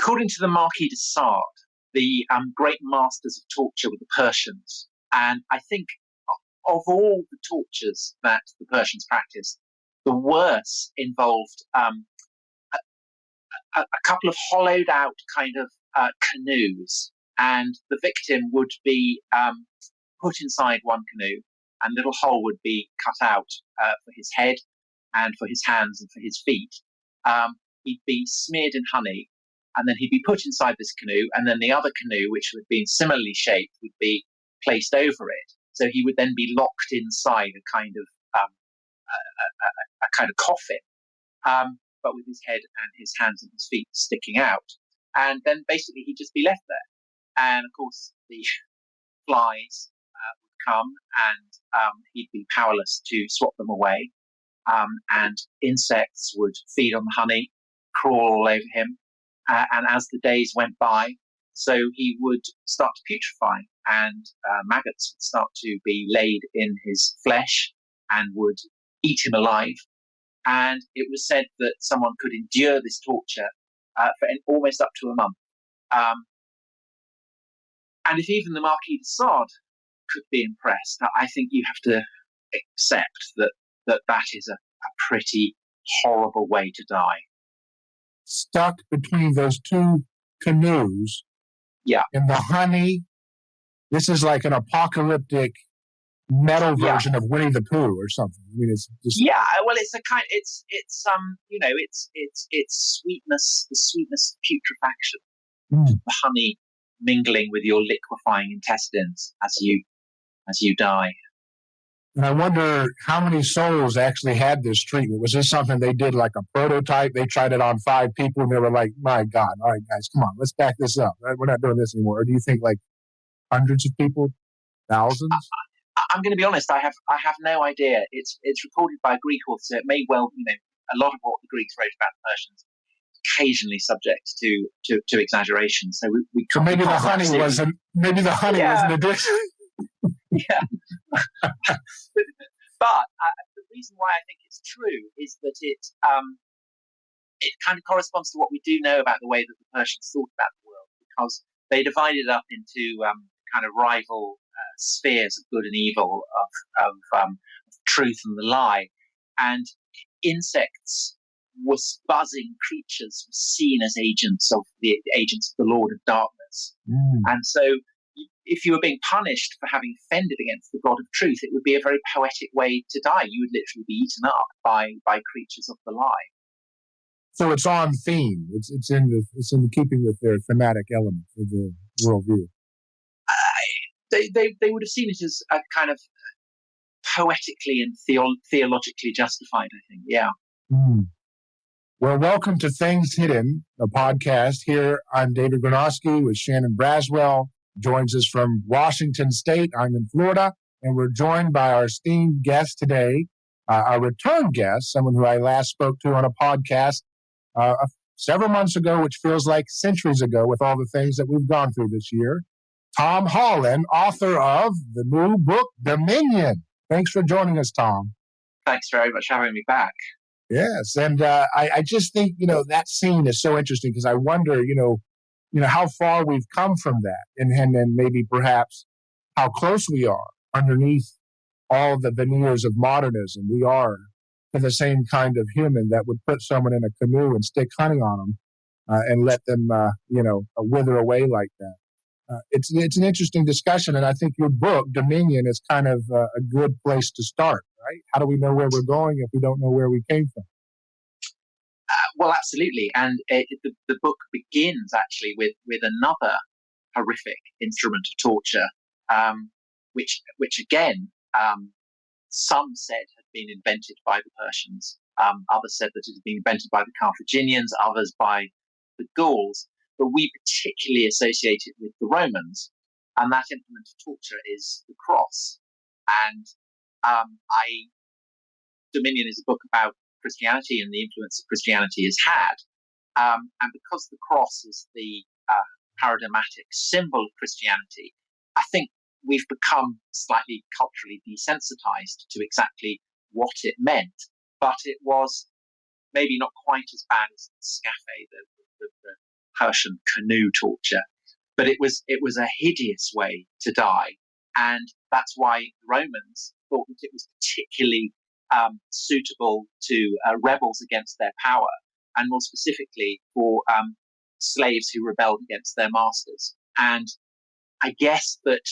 according to the Marquis de Sade, the great masters of torture were the Persians. And I think of all the tortures that the Persians practiced, the worst involved a couple of hollowed out kind of canoes, and the victim would be put inside one canoe, and a little hole would be cut out for his head and for his hands and for his feet. He'd be smeared in honey, and then he'd be put inside this canoe, and then the other canoe, which would be similarly shaped, would be placed over it. So he would then be locked inside a kind of coffin, but with his head and his hands and his feet sticking out. And then basically he'd just be left there. And of course the flies would come, and he'd be powerless to swat them away. And insects would feed on the honey, crawl all over him. And as the days went by, so he would start to putrefy, and maggots would start to be laid in his flesh and would eat him alive. And it was said that someone could endure this torture for almost up to a month. And if even the Marquis de Sade could be impressed, I think you have to accept that is a pretty horrible way to die. Stuck between those two canoes, yeah, in the honey. This is like an apocalyptic metal version of Winnie the Pooh or something. I mean, it's just... well, it's a kind. It's sweetness, the sweetness of putrefaction, the honey mingling with your liquefying intestines as you die. And I wonder how many souls actually had this treatment. Was this something they did like a prototype? They tried it on 5 people and they were like, my God, all right, guys, come on, let's back this up. Right? We're not doing this anymore. Or do you think like hundreds of people, thousands? I'm going to be honest, I have no idea. It's recorded by a Greek author, so it may well, a lot of what the Greeks wrote about the Persians occasionally subject to exaggeration. So we so maybe the honey wasn't an addition. Yeah. But the reason why I think it's true is that it kind of corresponds to what we do know about the way that the Persians thought about the world, because they divided up into kind of rival spheres of good and evil, of truth and the lie. And insects were buzzing creatures were seen as agents of the Lord of Darkness. And so if you were being punished for having offended against the God of truth, it would be a very poetic way to die. You would literally be eaten up by creatures of the lie. So it's on theme. It's in keeping with their thematic element of the worldview. They would have seen it as a kind of poetically and theologically justified, I think. Yeah. Well, welcome to Things Hidden, a podcast. Here, I'm David Gornoski with Shannon Braswell. Joins us from Washington State. I'm in Florida, and we're joined by our esteemed guest today, a return guest, someone who I last spoke to on a podcast several months ago, which feels like centuries ago with all the things that we've gone through this year. Tom Holland, author of the new book, Dominion. Thanks for joining us, Tom. Thanks very much for having me back. Yes, and I just think, that scene is so interesting because I wonder, how far we've come from that and then maybe perhaps how close we are underneath all the veneers of modernism. We are to the same kind of human that would put someone in a canoe and stick honey on them and let them, wither away like that. It's an interesting discussion, and I think your book, Dominion, is kind of a good place to start, right? How do we know where we're going if we don't know where we came from? Well, absolutely. And the book begins actually with another horrific instrument of torture, which again, some said had been invented by the Persians. Others said that it had been invented by the Carthaginians, others by the Gauls. But we particularly associate it with the Romans. And that implement of torture is the cross. And Dominion is a book about Christianity and the influence that Christianity has had. And because the cross is the paradigmatic symbol of Christianity, I think we've become slightly culturally desensitized to exactly what it meant. But it was maybe not quite as bad as the scaphe, the Persian canoe torture. But it was a hideous way to die, and that's why the Romans thought that it was particularly suitable to rebels against their power, and more specifically for slaves who rebelled against their masters. And I guess that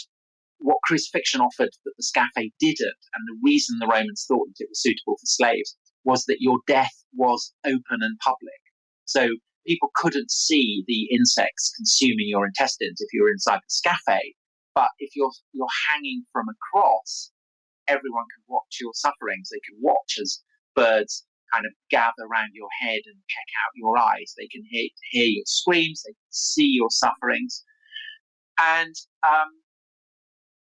what crucifixion offered that the scaphe didn't, and the reason the Romans thought that it was suitable for slaves, was that your death was open and public. So people couldn't see the insects consuming your intestines if you were inside the scaphe. But if you're hanging from a cross, everyone can watch your sufferings. They can watch as birds kind of gather around your head and peck out your eyes. They can hear your screams. They can see your sufferings. And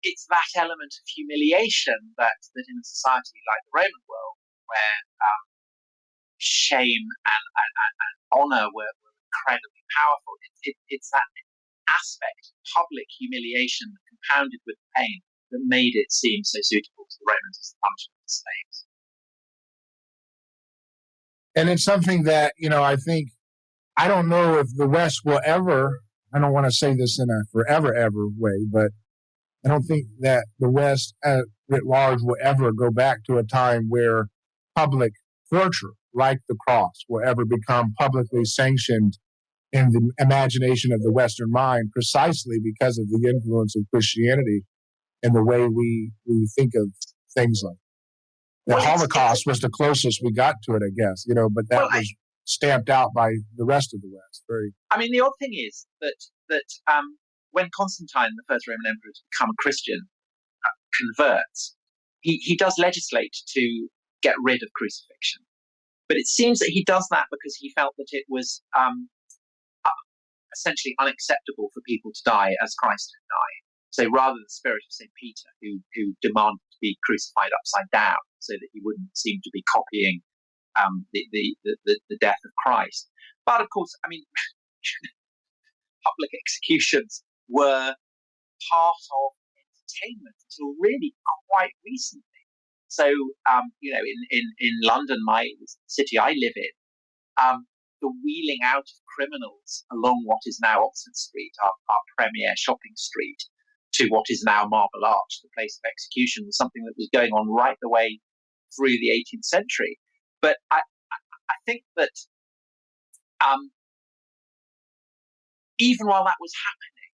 it's that element of humiliation that in a society like the Roman world, where shame and honor were incredibly powerful, it's that aspect of public humiliation compounded with pain that made it seem so suitable to the Romans as the punishment of slaves. And it's something that, I think, I don't know if the West will ever, I don't want to say this in a forever, ever way, but I don't think that the West at large will ever go back to a time where public torture, like the cross, will ever become publicly sanctioned in the imagination of the Western mind, precisely because of the influence of Christianity and the way we think of things like that. The Holocaust was the closest we got to it, I guess, but that was stamped out by the rest of the West. The odd thing is that when Constantine, the first Roman emperor to become a Christian, converts, he does legislate to get rid of crucifixion. But it seems that he does that because he felt that it was essentially unacceptable for people to die as Christ had died. So rather the spirit of St. Peter, who demanded to be crucified upside down so that he wouldn't seem to be copying the death of Christ. But of course, public executions were part of entertainment until really quite recently. So, in London, the city I live in, the wheeling out of criminals along what is now Oxford Street, our premier shopping street, to what is now Marble Arch, the place of execution, was something that was going on right the way through the 18th century. But I think that even while that was happening,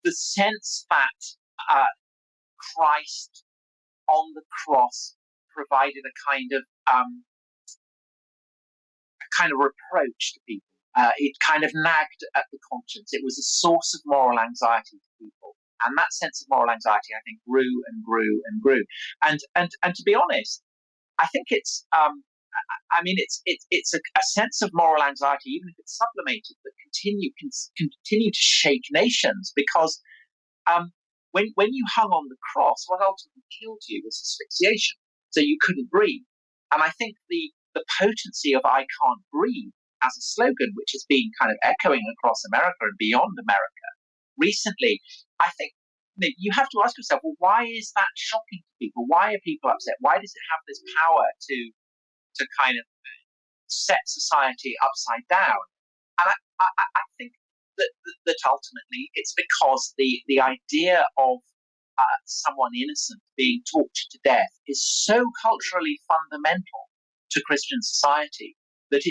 the sense that Christ on the cross provided a kind of reproach to people. It kind of nagged at the conscience. It was a source of moral anxiety to people, and that sense of moral anxiety, I think, grew and grew and grew. And to be honest, I think it's a sense of moral anxiety, even if it's sublimated, that continue to shake nations, because when you hung on the cross, what ultimately killed you was asphyxiation. So you couldn't breathe. And I think the potency of "I can't breathe" as a slogan, which has been kind of echoing across America and beyond America recently, I think you have to ask yourself, well, why is that shocking to people? Why are people upset? Why does it have this power to kind of set society upside down? And I think that ultimately it's because the idea of someone innocent being tortured to death is so culturally fundamental to Christian society that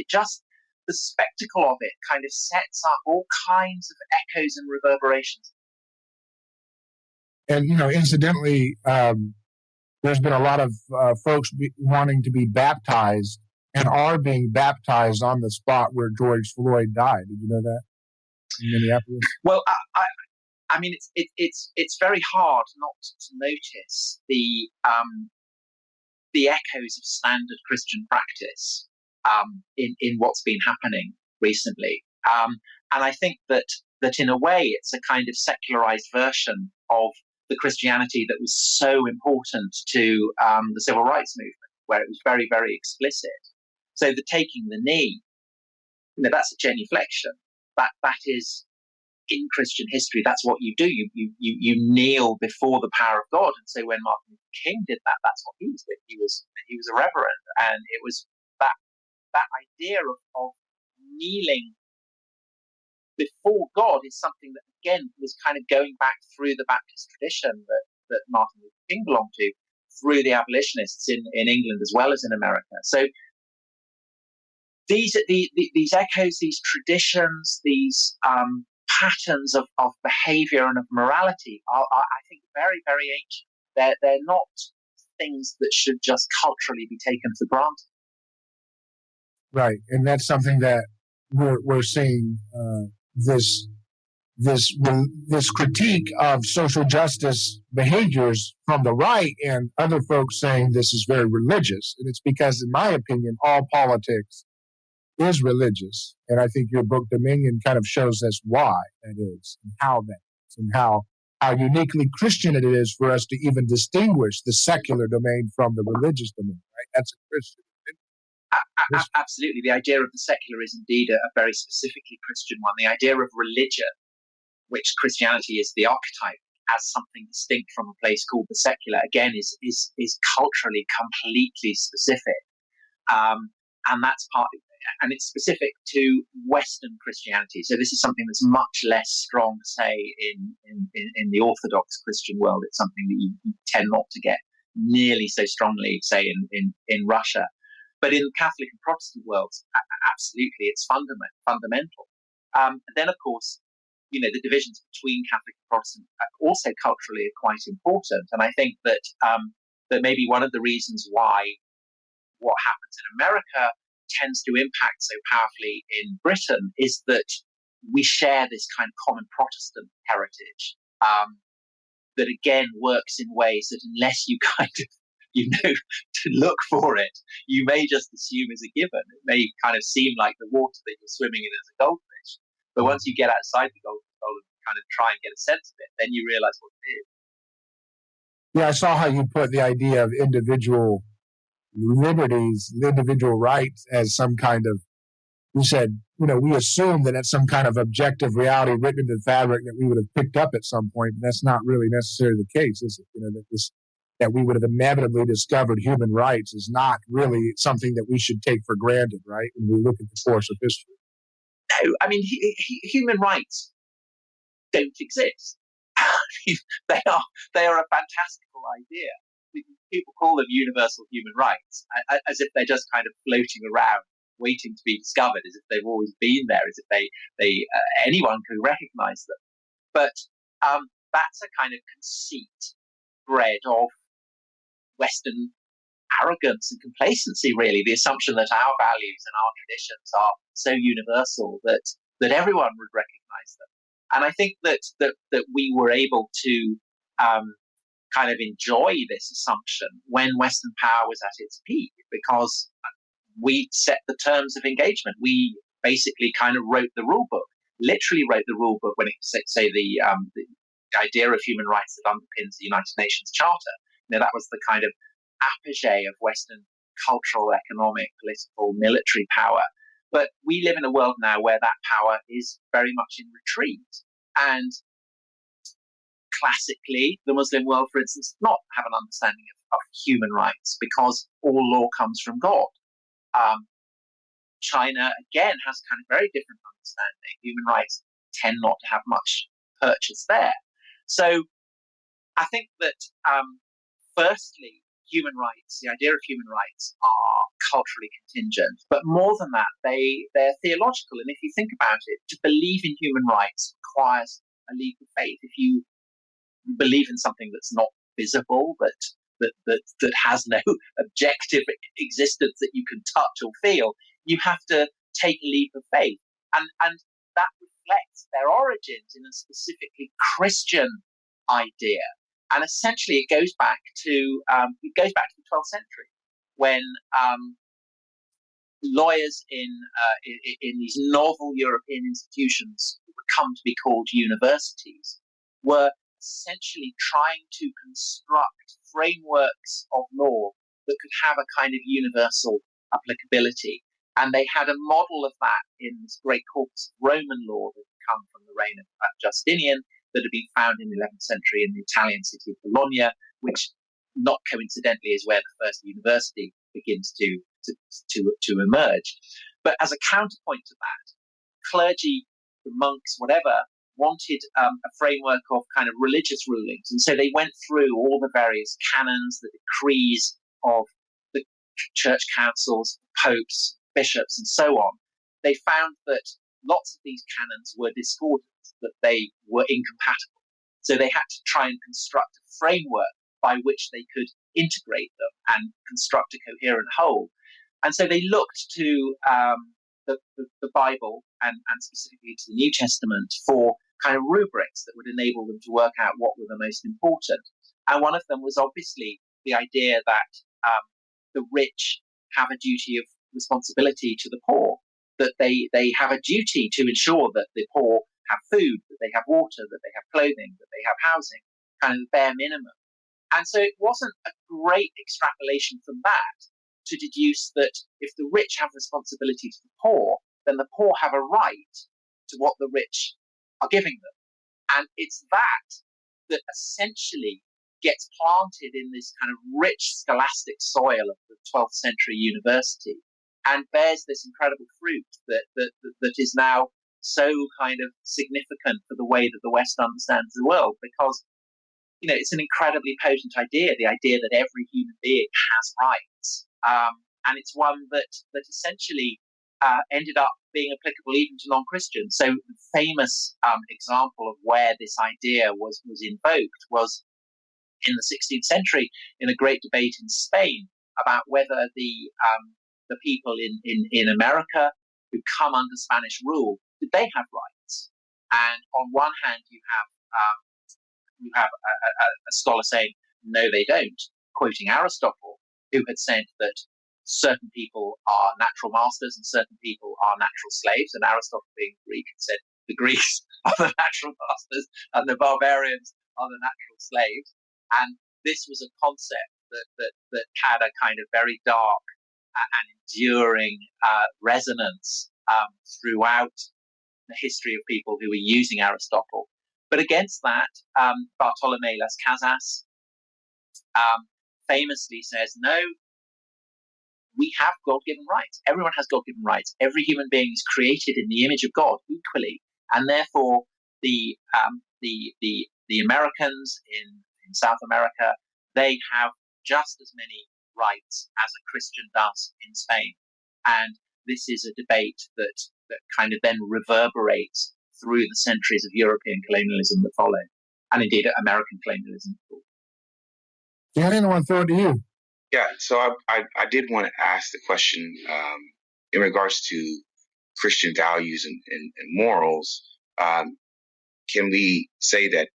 the spectacle of it kind of sets up all kinds of echoes and reverberations. And, incidentally, there's been a lot of folks wanting to be baptized and are being baptized on the spot where George Floyd died. Did you know that? In Minneapolis? Well, it's very hard not to notice the echoes of standard Christian practice in what's been happening recently. And I think that in a way it's a kind of secularized version of the Christianity that was so important to the civil rights movement, where it was very, very explicit. So the taking the knee, that's a genuflection. That is, in Christian history, that's what you do. You kneel before the power of God. And so when Martin Luther King did that, that's what he was doing. He was a reverend, and it was that idea of kneeling before God is something that, again, was kind of going back through the Baptist tradition that Martin Luther King belonged to, through the abolitionists in England as well as in America. So these echoes, these traditions, these patterns of behavior and of morality are, I think, very, very ancient. They're not things that should just culturally be taken for granted. Right, and that's something that we're seeing this critique of social justice behaviors from the right, and other folks saying this is very religious. And it's because, in my opinion, all politics is religious. And I think your book Dominion kind of shows us why that is, and how that is, and how uniquely Christian it is for us to even distinguish the secular domain from the religious domain. Right? That's a Christian. Absolutely. The idea of the secular is indeed a very specifically Christian one. The idea of religion, which Christianity is the archetype, as something distinct from a place called the secular, again, is culturally completely specific. And that's and it's specific to Western Christianity. So this is something that's much less strong, say, in the Orthodox Christian world. It's something that you tend not to get nearly so strongly, say, in Russia. But in Catholic and Protestant worlds, absolutely, it's fundamental. And then, of course, the divisions between Catholic and Protestant also culturally are quite important. And I think that that maybe one of the reasons why what happens in America tends to impact so powerfully in Britain is that we share this kind of common Protestant heritage that, again, works in ways that, unless you kind of to look for it, you may just assume is a given. It may kind of seem like the water that you're swimming in is a goldfish. But once you get outside the goldfish bowl and kind of try and get a sense of it, then you realize what it is. Yeah, I saw how you put the idea of individual liberties, individual rights as some kind of, you said, we assume that it's some kind of objective reality written in the fabric that we would have picked up at some point, but that's not really necessarily the case, is it? That we would have inevitably discovered human rights is not really something that we should take for granted, right? When we look at the course of history. No, I mean, human rights don't exist. They are a fantastical idea. People call them universal human rights, as if they're just kind of floating around, waiting to be discovered, as if they've always been there, as if they anyone can recognize them. But that's a kind of conceit bred of Western arrogance and complacency, really, the assumption that our values and our traditions are so universal that everyone would recognize them. And I think that we were able to kind of enjoy this assumption when Western power was at its peak, because we set the terms of engagement. We basically kind of wrote the rule book, literally wrote the rule book when it say the idea of human rights that underpins the United Nations Charter. That was the kind of apogee of Western cultural, economic, political, military power. But we live in a world now where that power is very much in retreat. And classically, the Muslim world, for instance, does not have an understanding of human rights, because all law comes from God. China, again, has kind of very different understanding. Human rights tend not to have much purchase there. So I think that firstly, human rights, the idea of human rights, are culturally contingent. But more than that, they're theological. And if you think about it, to believe in human rights requires a leap of faith. If you believe in something that's not visible, that has no objective existence that you can touch or feel, you have to take a leap of faith. And that reflects their origins in a specifically Christian idea. And essentially, it goes back to the 12th century, when lawyers in these novel European institutions, that would come to be called universities, were essentially trying to construct frameworks of law that could have a kind of universal applicability. And they had a model of that in this great corpus of Roman law that had come from the reign of Justinian, that had been found in the 11th century in the Italian city of Bologna, which, not coincidentally, is where the first university begins to emerge. But as a counterpoint to that, clergy the monks, whatever, wanted a framework of kind of religious rulings. And so they went through all the various canons, the decrees of the church councils, popes, bishops, and so on. They found that lots of these canons were discordant, that they were incompatible. So they had to try and construct a framework by which they could integrate them and construct a coherent whole. And so they looked to the Bible and specifically to the New Testament for kind of rubrics that would enable them to work out what were the most important. And one of them was obviously the idea that the rich have a duty of responsibility to the poor, that they have a duty to ensure that the poor have food, that they have water, that they have clothing, that they have housing, kind of the bare minimum. And so it wasn't a great extrapolation from that to deduce that if the rich have responsibility to the poor, then the poor have a right to what the rich are giving them. And it's that essentially gets planted in this kind of rich scholastic soil of the 12th century university and bears this incredible fruit that is now so kind of significant for the way that the West understands the world, because it's an incredibly potent idea, the idea that every human being has rights. And it's one that essentially ended up being applicable even to non-Christians. So the famous example of where this idea was invoked was in the 16th century in a great debate in Spain about whether the people in America who come under Spanish rule, did they have rights? And on one hand, you have a scholar saying, no, they don't, quoting Aristotle, who had said that certain people are natural masters and certain people are natural slaves. And Aristotle, being Greek, said the Greeks are the natural masters and the barbarians are the natural slaves. And this was a concept that had a kind of very dark and enduring resonance throughout the history of people who were using Aristotle. But against that, Bartolomé Las Casas famously says, no, we have God-given rights. Everyone has God-given rights. Every human being is created in the image of God equally, and therefore the Americans in South America, they have just as many rights as a Christian does in Spain. And this is a debate that kind of then reverberates through the centuries of European colonialism that follow, and indeed American colonialism. Shannon, I want to throw it to you. Yeah, so I did want to ask the question in regards to Christian values and morals. Can we say that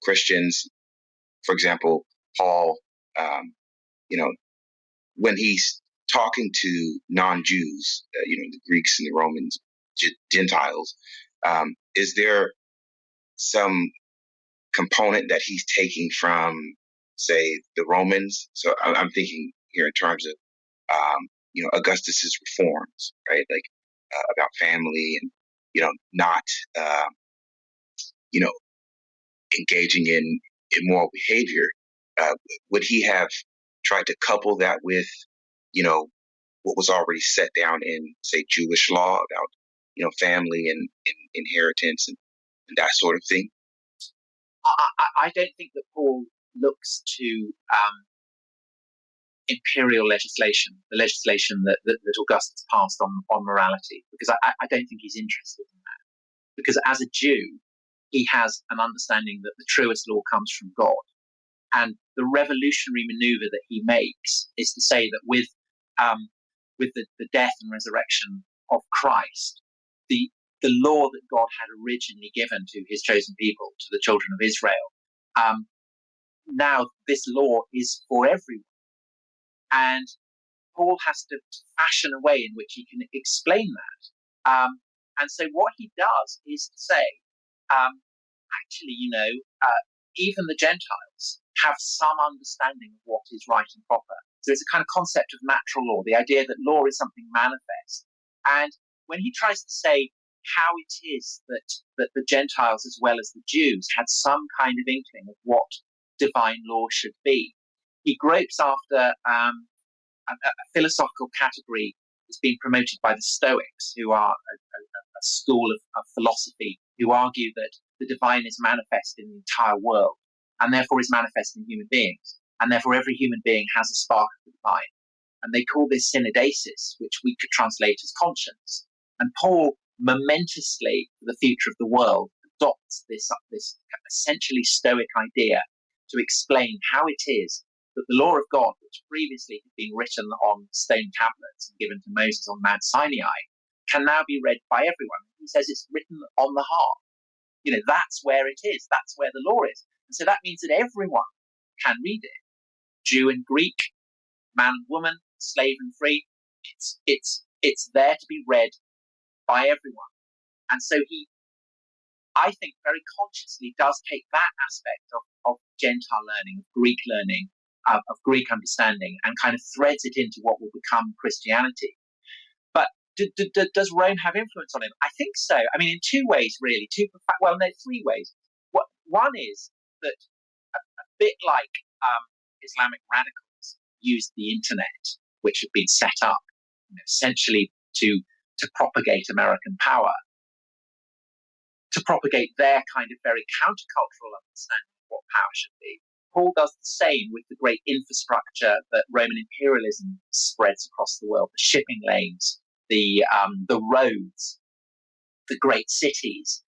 Christians, for example, Paul, when he's talking to non-Jews, the Greeks and the Romans, Gentiles, is there some component that he's taking from, say, the Romans? So I'm thinking here in terms of, Augustus's reforms, right? Like about family and, not, engaging in immoral behavior. Would he have tried to couple that with, what was already set down in, say, Jewish law about, family and inheritance and that sort of thing? I don't think that Paul looks to imperial legislation, the legislation that Augustus passed on morality, because I don't think he's interested in that. Because as a Jew, he has an understanding that the truest law comes from God. And the revolutionary maneuver that he makes is to say that with the death and resurrection of Christ, the law that God had originally given to his chosen people, to the children of Israel, now this law is for everyone. And Paul has to fashion a way in which he can explain that. And so what he does is to say, actually, even the Gentiles have some understanding of what is right and proper. So it's a kind of concept of natural law, the idea that law is something manifest. And when he tries to say how it is that the Gentiles as well as the Jews had some kind of inkling of what divine law should be, he gropes after a philosophical category that's been promoted by the Stoics, who are a school of philosophy who argue that the divine is manifest in the entire world and therefore is manifest in human beings. And therefore every human being has a spark of the divine. And they call this synodesis, which we could translate as conscience. And Paul momentously, for the future of the world, adopts this essentially Stoic idea to explain how it is that the law of God, which previously had been written on stone tablets and given to Moses on Mount Sinai, can now be read by everyone. He says it's written on the heart. That's where it is. That's where the law is. And so that means that everyone can read it. Jew and Greek, man and woman, slave and free. It's there to be read by everyone. And so he, I think, very consciously does take that aspect of Gentile learning, of Greek understanding, and kind of threads it into what will become Christianity. But does Rome have influence on him? I think so. I mean, in two ways, really. Three ways. One is that a bit like Islamic radicals used the internet, which had been set up essentially to propagate American power, to propagate their kind of very countercultural understanding of what power should be. Paul does the same with the great infrastructure that Roman imperialism spreads across the world: the shipping lanes, the roads, the great cities.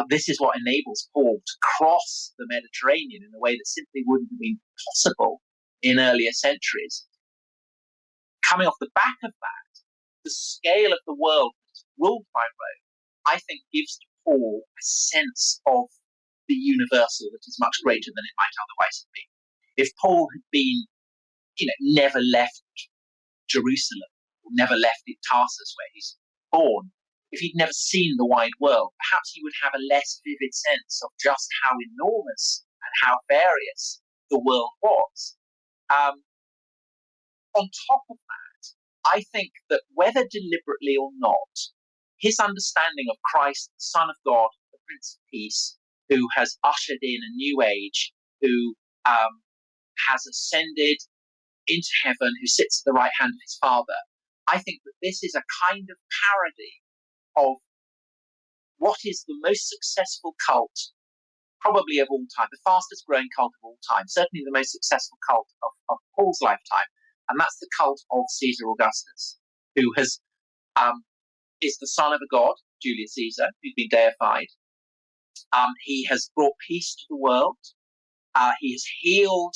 This is what enables Paul to cross the Mediterranean in a way that simply wouldn't have been possible in earlier centuries. Coming off the back of that, the scale of the world that's ruled by Rome, I think, gives to Paul a sense of the universal that is much greater than it might otherwise have been. If Paul had been, never left Jerusalem, or never left Tarsus where he's born, if he'd never seen the wide world, perhaps he would have a less vivid sense of just how enormous and how various the world was. On top of that, I think that whether deliberately or not, his understanding of Christ, the Son of God, the Prince of Peace, who has ushered in a new age, who has ascended into heaven, who sits at the right hand of his Father, I think that this is a kind of parody of what is the most successful cult, probably of all time, the fastest growing cult of all time, certainly the most successful cult of Paul's lifetime, and that's the cult of Caesar Augustus, who is the son of a god, Julius Caesar, who's been deified. He has brought peace to the world. He has healed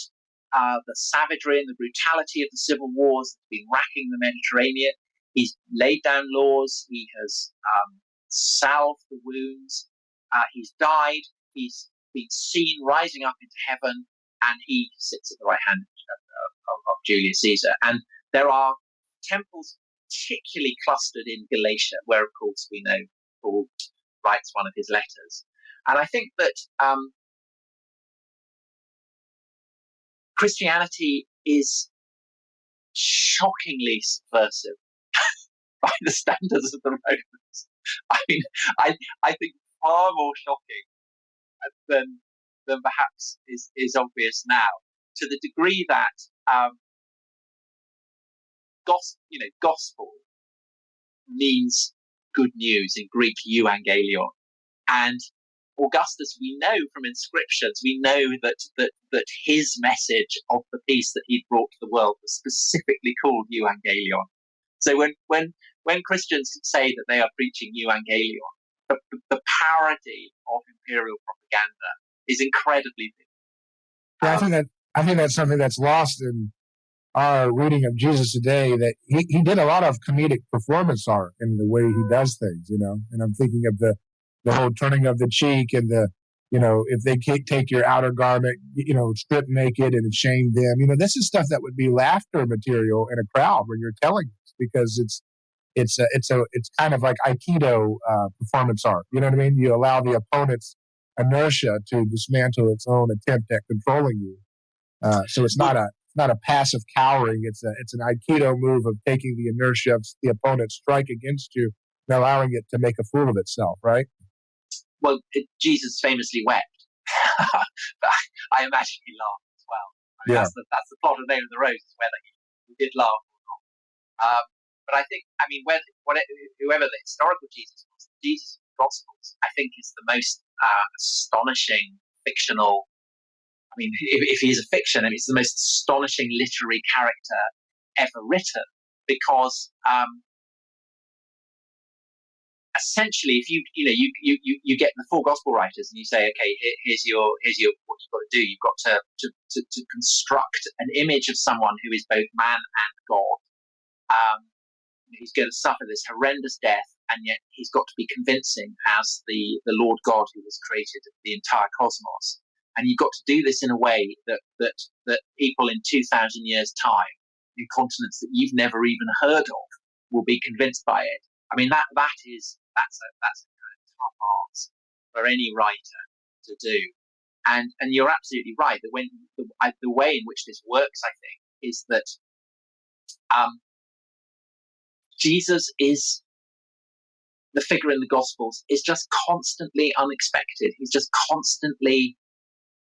the savagery and the brutality of the civil wars that have been racking the Mediterranean. He's laid down laws. He has salved the wounds. He's died. He's been seen rising up into heaven, and he sits at the right hand of Julius Caesar. And there are temples particularly clustered in Galatia, where, of course, we know Paul writes one of his letters. And I think that Christianity is shockingly subversive by the standards of the Romans. I mean, I think far more shocking than perhaps is obvious now, to the degree that gospel means good news in Greek, euangelion, and Augustus, we know from inscriptions, we know that his message of the peace that he brought to the world was specifically called euangelion. So when Christians say that they are preaching euangelion, the parody of imperial propaganda is incredibly big. Yeah, I think that's something that's lost in our reading of Jesus today, that he did a lot of comedic performance art in the way he does things, and I'm thinking of the whole turning of the cheek and if they take your outer garment, strip naked and shame them. This is stuff that would be laughter material in a crowd when you're telling this, because it's kind of like Aikido performance art. You know what I mean? You allow the opponent's inertia to dismantle its own attempt at controlling you. So it's not a passive cowering. It's an Aikido move of taking the inertia of the opponent's strike against you and allowing it to make a fool of itself, right? Well, Jesus famously wept. But I imagine he laughed as well. I mean, that's the plot of Name of the Rose, whether he did laugh or not. But I think, whoever the historical Jesus was, Jesus in the Gospels, I think, is the most astonishing fictional. I mean, if he is a fiction, I mean, it's the most astonishing literary character ever written, because essentially, if you get the four gospel writers and you say, okay, here's your what you've got to do. You've got to construct an image of someone who is both man and God. He's going to suffer this horrendous death, and yet he's got to be convincing as the Lord God who has created the entire cosmos. And you've got to do this in a way that people in 2,000 years' time, in continents that you've never even heard of, will be convinced by it. I mean, that's a kind of tough ask for any writer to do. And you're absolutely right that when the way in which this works, I think, is that Jesus is the figure in the Gospels is just constantly unexpected. He's just constantly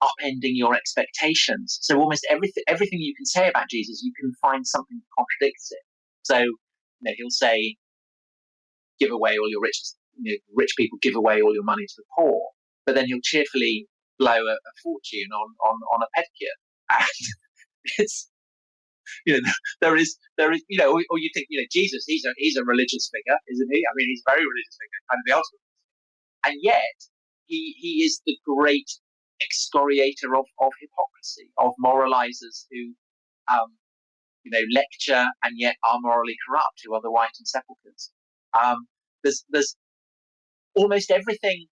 upending your expectations. So almost everything you can say about Jesus, you can find something that contradicts it. So he'll say, "Give away all your riches." Rich people give away all your money to the poor, but then he'll cheerfully blow a fortune on a pedicure. And it's there is or you think Jesus, he's a religious figure, isn't he? I mean, he's a very religious figure, kind of the ultimate, and yet he is the great excoriator of hypocrisy, of moralizers who lecture and yet are morally corrupt, who are the whitened sepulchres. There's almost everything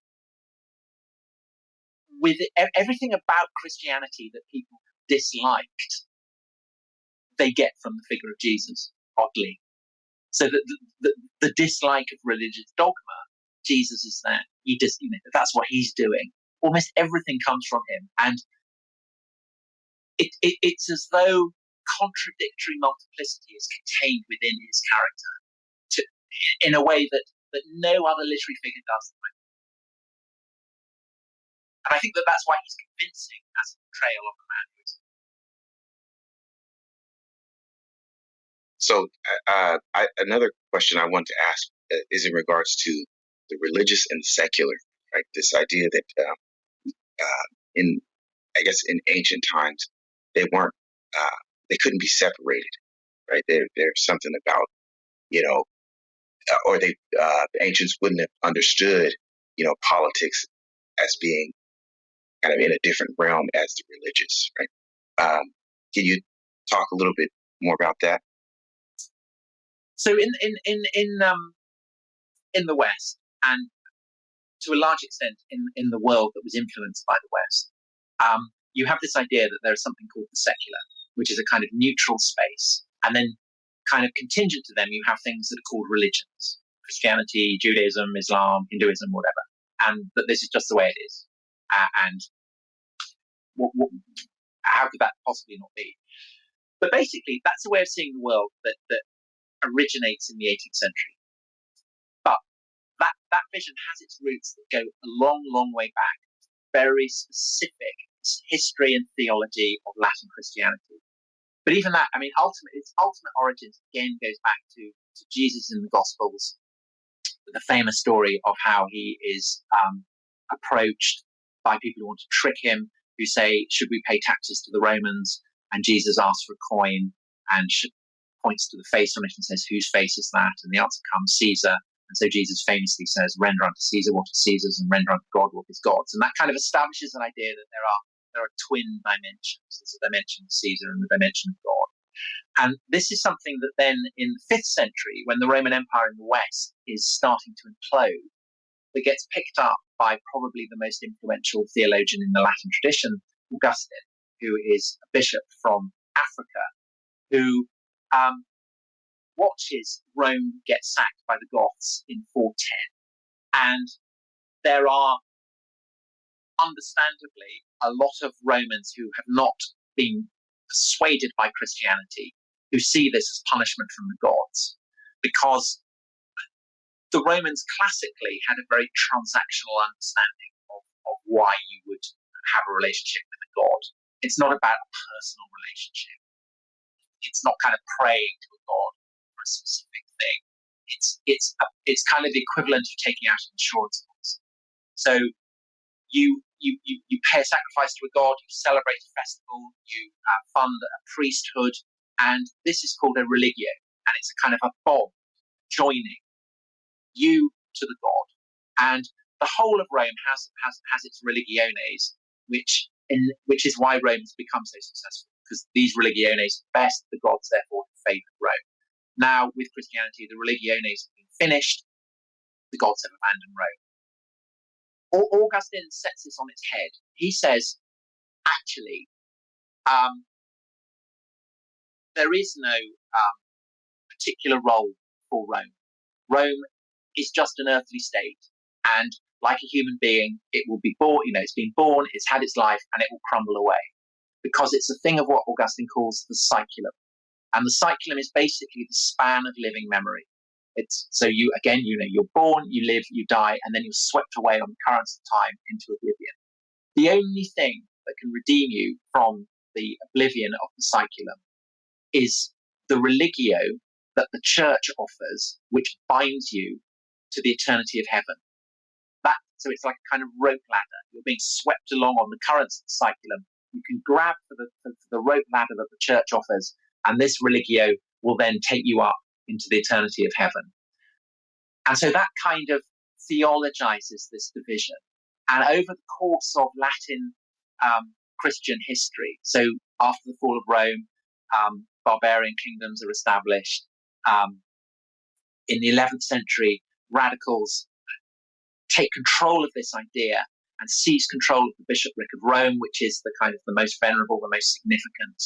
with everything about Christianity that people disliked, they get from the figure of Jesus, oddly. So the dislike of religious dogma, Jesus is there. He just, that's what he's doing. Almost everything comes from him, and it's as though contradictory multiplicity is contained within his character, in a way that no other literary figure does. And I think that's why he's convincing as a portrayal of the man who is. So another question I want to ask is in regards to the religious and secular, right? This idea that in ancient times they couldn't be separated, right? There's something about or the ancients wouldn't have understood politics as being kind of in a different realm as the religious, right? Can you talk a little bit more about that? So in the West, and to a large extent in the world that was influenced by the West, you have this idea that there is something called the secular, which is a kind of neutral space, and then kind of contingent to them, you have things that are called religions: Christianity, Judaism, Islam, Hinduism, whatever, and that this is just the way it is. And how could that possibly not be? But basically, that's a way of seeing the world that originates in the 18th century. But that vision has its roots that go a long, long way back, very specific history and theology of Latin Christianity. But even that, I mean, its ultimate origins again goes back to Jesus in the Gospels, the famous story of how he is approached by people who want to trick him, who say, "Should we pay taxes to the Romans?" And Jesus asks for a coin and points to the face on it and says, "Whose face is that?" And the answer comes, "Caesar." And so Jesus famously says, "Render unto Caesar what is Caesar's, and render unto God what is God's." And that kind of establishes an idea that there are twin dimensions. There's a dimension of Caesar and the dimension of God. And this is something that then in the 5th century, when the Roman Empire in the West is starting to implode, that gets picked up by probably the most influential theologian in the Latin tradition, Augustine, who is a bishop from Africa, who watches Rome get sacked by the Goths in 410. And there are, understandably, a lot of Romans who have not been persuaded by Christianity, who see this as punishment from the gods, because the Romans classically had a very transactional understanding of why you would have a relationship with a god. It's not about a personal relationship. It's not kind of praying to a god for a specific thing. it's kind of the equivalent of taking out an insurance policy. So you pay a sacrifice to a god, you celebrate a festival, you fund a priesthood, and this is called a religio, and it's a kind of a bond joining you to the god. And the whole of Rome has its religiones, which is why Rome has become so successful, because these religiones are best, the gods therefore favoured Rome. Now, with Christianity, the religiones have been finished, the gods have abandoned Rome. Augustine sets this on its head. He says, actually, there is no particular role for Rome. Rome is just an earthly state, and like a human being, it will be born, it's been born, it's had its life, and it will crumble away, because it's a thing of what Augustine calls the cyclum. And the cyclum is basically the span of living memory. It's so you're born, you live, you die, and then you're swept away on the currents of time into oblivion. The only thing that can redeem you from the oblivion of the cyclum is the religio that the church offers, which binds you to the eternity of heaven. So it's like a kind of rope ladder. You're being swept along on the currents of the cyclum. You can grab for the rope ladder that the church offers, and this religio will then take you up into the eternity of heaven. And so that kind of theologizes this division. And over the course of Latin Christian history, so after the fall of Rome, barbarian kingdoms are established. In the 11th century, radicals take control of this idea and seize control of the bishopric of Rome, which is the kind of the most venerable, the most significant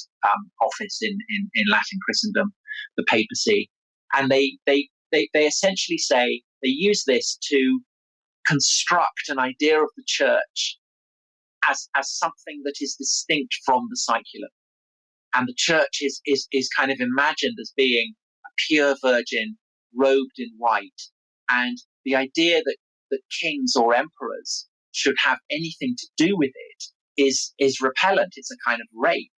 office in Latin Christendom, the papacy. And they essentially say, they use this to construct an idea of the church as something that is distinct from the cyclum. And the church is kind of imagined as being a pure virgin robed in white. And the idea that kings or emperors should have anything to do with it is repellent. It's a kind of rape.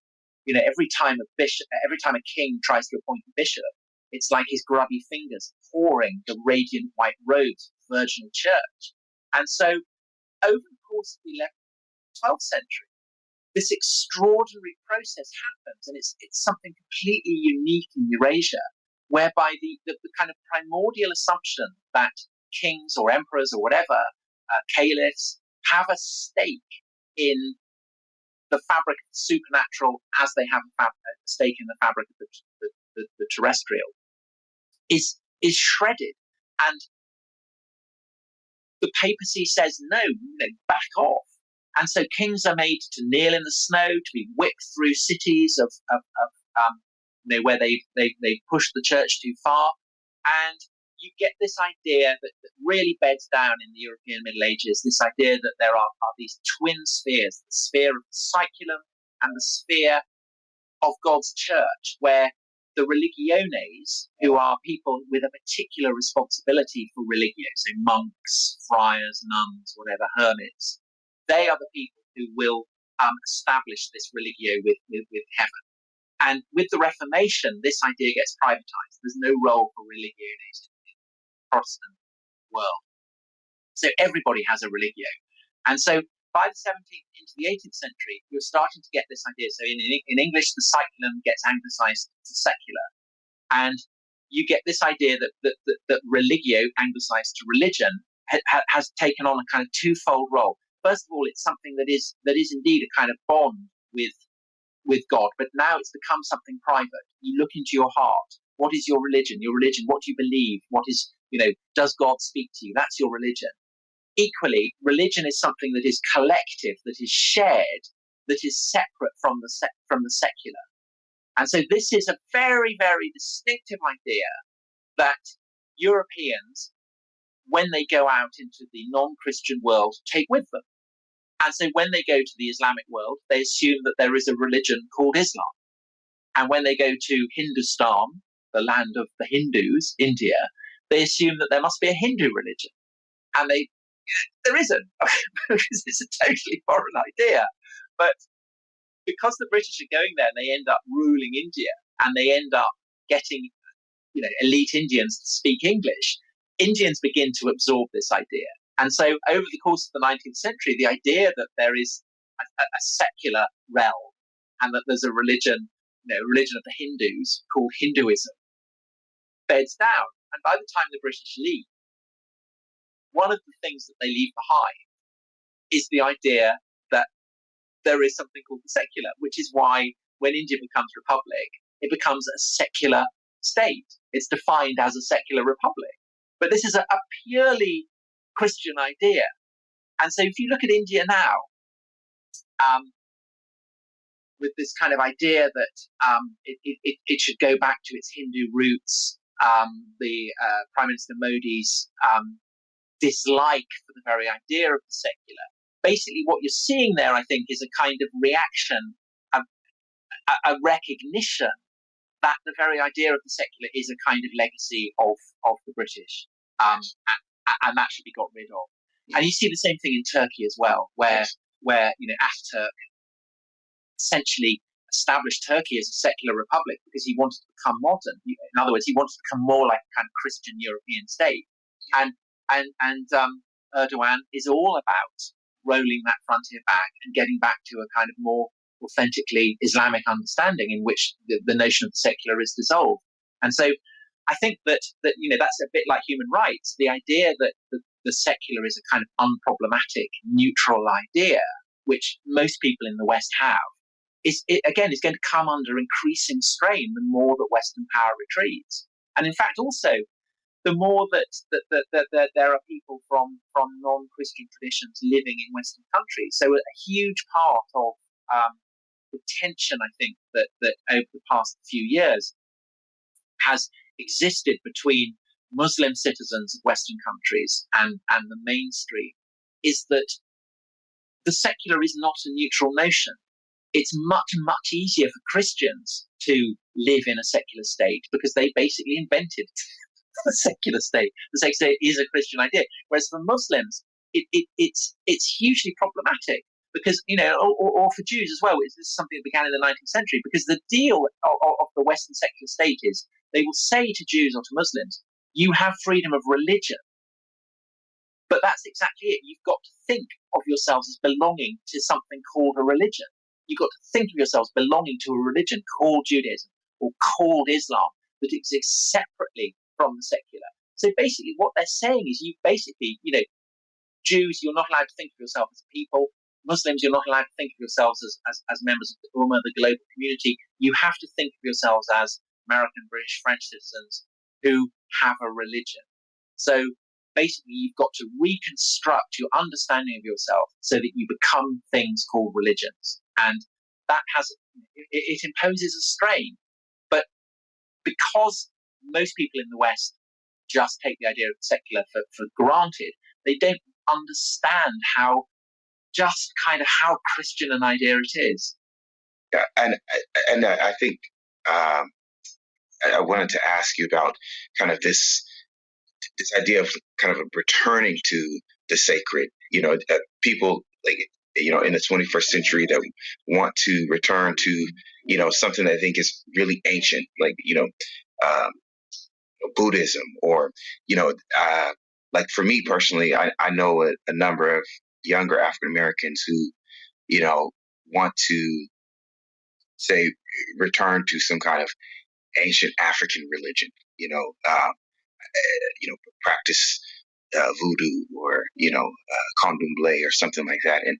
Every time a king tries to appoint a bishop, it's like his grubby fingers pouring the radiant white robes of the virginal church. And so, over the course of the 11th, 12th century, this extraordinary process happens, and it's something completely unique in Eurasia, whereby the kind of primordial assumption that kings or emperors or whatever, caliphs, have a stake in the fabric of the supernatural as they have a stake in the fabric of the terrestrial, is shredded. And the papacy says, no, back off. And so kings are made to kneel in the snow, to be whipped through cities where they push the church too far. And you get this idea that really beds down in the European Middle Ages, this idea that there are these twin spheres, the sphere of the cyclum and the sphere of God's church, where the religiones, who are people with a particular responsibility for religio, so monks, friars, nuns, whatever, hermits, they are the people who will establish this religio with heaven. And with the Reformation, this idea gets privatized. There's no role for religiones in the Protestant world. So everybody has a religio. And so by the 17th into the 18th century, you're starting to get this idea. So in English, the cyclum gets anglicized to secular. And you get this idea that religio, anglicized to religion, has taken on a kind of twofold role. First of all, it's something that is indeed a kind of bond with God, but now it's become something private. You look into your heart. What is your religion? Your religion, what do you believe? What is, does God speak to you? That's your religion. Equally, religion is something that is collective, that is shared, that is separate from the secular. And so this is a very, very distinctive idea that Europeans, when they go out into the non-Christian world, take with them. And so when they go to the Islamic world, they assume that there is a religion called Islam. And when they go to Hindustan, the land of the Hindus, India, they assume that there must be a Hindu religion. And there isn't, because it's a totally foreign idea. But because the British are going there, and they end up ruling India, and they end up getting elite Indians to speak English, Indians begin to absorb this idea. And so over the course of the 19th century, the idea that there is a secular realm and that there's a religion, religion of the Hindus called Hinduism, beds down. And by the time the British leave, one of the things that they leave behind is the idea that there is something called the secular, which is why when India becomes republic, it becomes a secular state. It's defined as a secular republic. But this is a purely Christian idea. And so if you look at India now, with this kind of idea that it should go back to its Hindu roots, the Prime Minister Modi's dislike for the very idea of the secular. Basically, what you're seeing there, I think, is a kind of reaction, a recognition that the very idea of the secular is a kind of legacy of the British, and that should be got rid of. And you see the same thing in Turkey as well, where Ataturk essentially established Turkey as a secular republic because he wanted to become modern. In other words, he wanted to become more like a kind of Christian European state. And Erdogan is all about rolling that frontier back and getting back to a kind of more authentically Islamic understanding in which the notion of the secular is dissolved. And so I think that that's a bit like human rights. The idea that the secular is a kind of unproblematic, neutral idea, which most people in the West have, is going to come under increasing strain the more that Western power retreats. And in fact, also, the more that there are people from non-Christian traditions living in Western countries. So a huge part of the tension, I think, that over the past few years has existed between Muslim citizens of Western countries and the mainstream is that the secular is not a neutral notion. It's much, much easier for Christians to live in a secular state because they basically invented the secular state. The secular state is a Christian idea. Whereas for Muslims, it's hugely problematic because, or for Jews as well, this is something that began in the 19th century, because the deal of the Western secular state is they will say to Jews or to Muslims, you have freedom of religion. But that's exactly it. You've got to think of yourselves as belonging to something called a religion. You've got to think of yourselves belonging to a religion called Judaism or called Islam that exists separately from the secular. So basically what they're saying is Jews, you're not allowed to think of yourself as a people. Muslims, you're not allowed to think of yourselves as members of the Ummah, the global community. You have to think of yourselves as American, British, French citizens who have a religion. So basically you've got to reconstruct your understanding of yourself so that you become things called religions. And that it imposes a strain. But because most people in the West just take the idea of the secular for granted, they don't understand how Christian an idea it is. Yeah, and I think I wanted to ask you about kind of this idea of kind of a returning to the sacred. People in the 21st century that want to return to something that I think is really ancient, like Buddhism, or like for me personally, I know a number of younger African Americans who want to say return to some kind of ancient African religion, practice voodoo or candomblé or something like that, and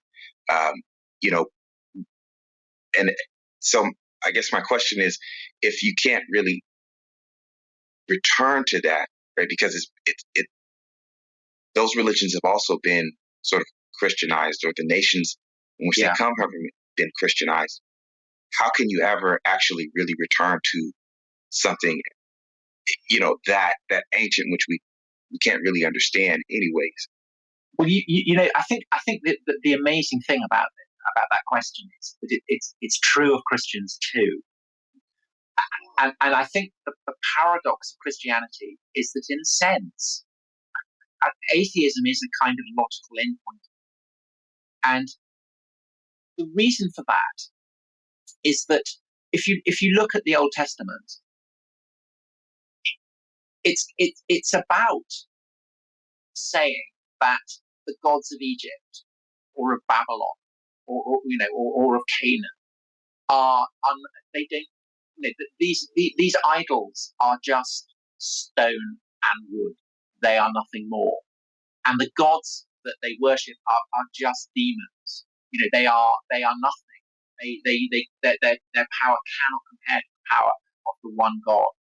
so I guess my question is, if you can't really return to that, right? Because those religions have also been sort of Christianized, or the nations in which they come from have been Christianized. How can you ever actually really return to something, that ancient, which we can't really understand anyways? Well, I think that the amazing thing about that question is that it's true of Christians too. And I think the paradox of Christianity is that, in a sense, atheism is a kind of logical endpoint. And the reason for that is that if you look at the Old Testament, it's about saying that the gods of Egypt or of Babylon or of Canaan they don't, these idols are just stone and wood. They are nothing more. And the gods that they worship are just demons. They are nothing. Their power cannot compare to the power of the one God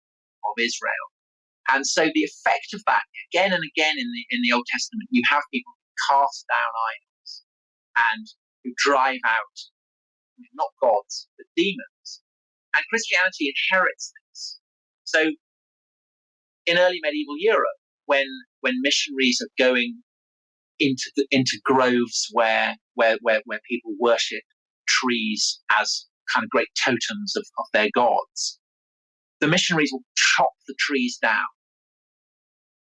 of Israel. And so the effect of that, again and again in the Old Testament, you have people who cast down idols and who drive out not gods but demons. And Christianity inherits this. So in early medieval Europe, when missionaries are going into groves where people worship trees as kind of great totems of their gods, the missionaries will chop the trees down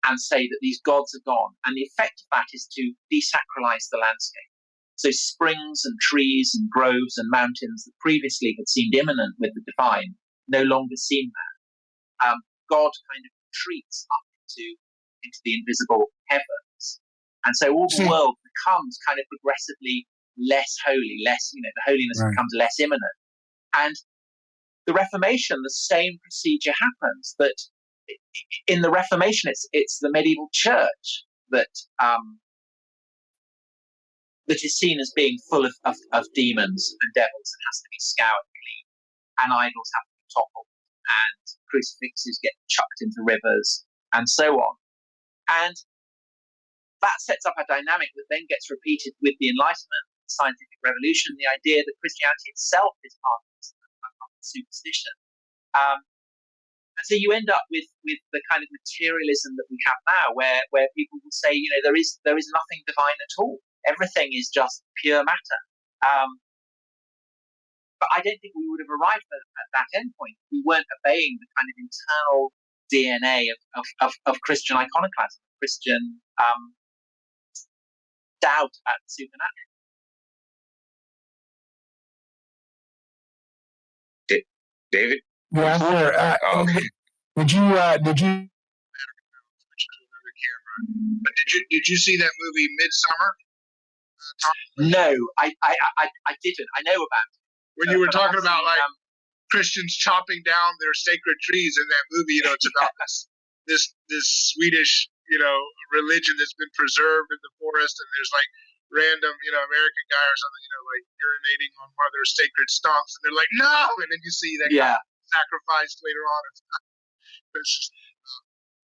and say that these gods are gone. And the effect of that is to desacralize the landscape. So springs and trees and groves and mountains that previously had seemed immanent with the divine no longer seem that. God kind of retreats up into the invisible heavens. And so all the world becomes kind of progressively less holy, less, the holiness becomes less immanent. And the Reformation, the same procedure happens. That in the Reformation, it's the medieval church that is seen as being full of demons and devils and has to be scoured clean, and idols have to be toppled, and crucifixes get chucked into rivers, and so on. And that sets up a dynamic that then gets repeated with the Enlightenment, the scientific revolution, the idea that Christianity itself is part of superstition. And so you end up with the kind of materialism that we have now, where people will say, there is nothing divine at all. Everything is just pure matter. But I don't think we would have arrived at that endpoint if we weren't obeying the kind of internal DNA of Christian iconoclasm, Christian doubt about the supernatural. David? Yeah, sure. Okay. Did you? But did you see that movie Midsummer? No, I didn't. I know about it. When you were talking about Christians chopping down their sacred trees in that movie, it's about this Swedish religion that's been preserved in the forest, and there's random American guy or something urinating on one of their sacred stumps, and they're like, no, and then you see that guy sacrificed later on. It's just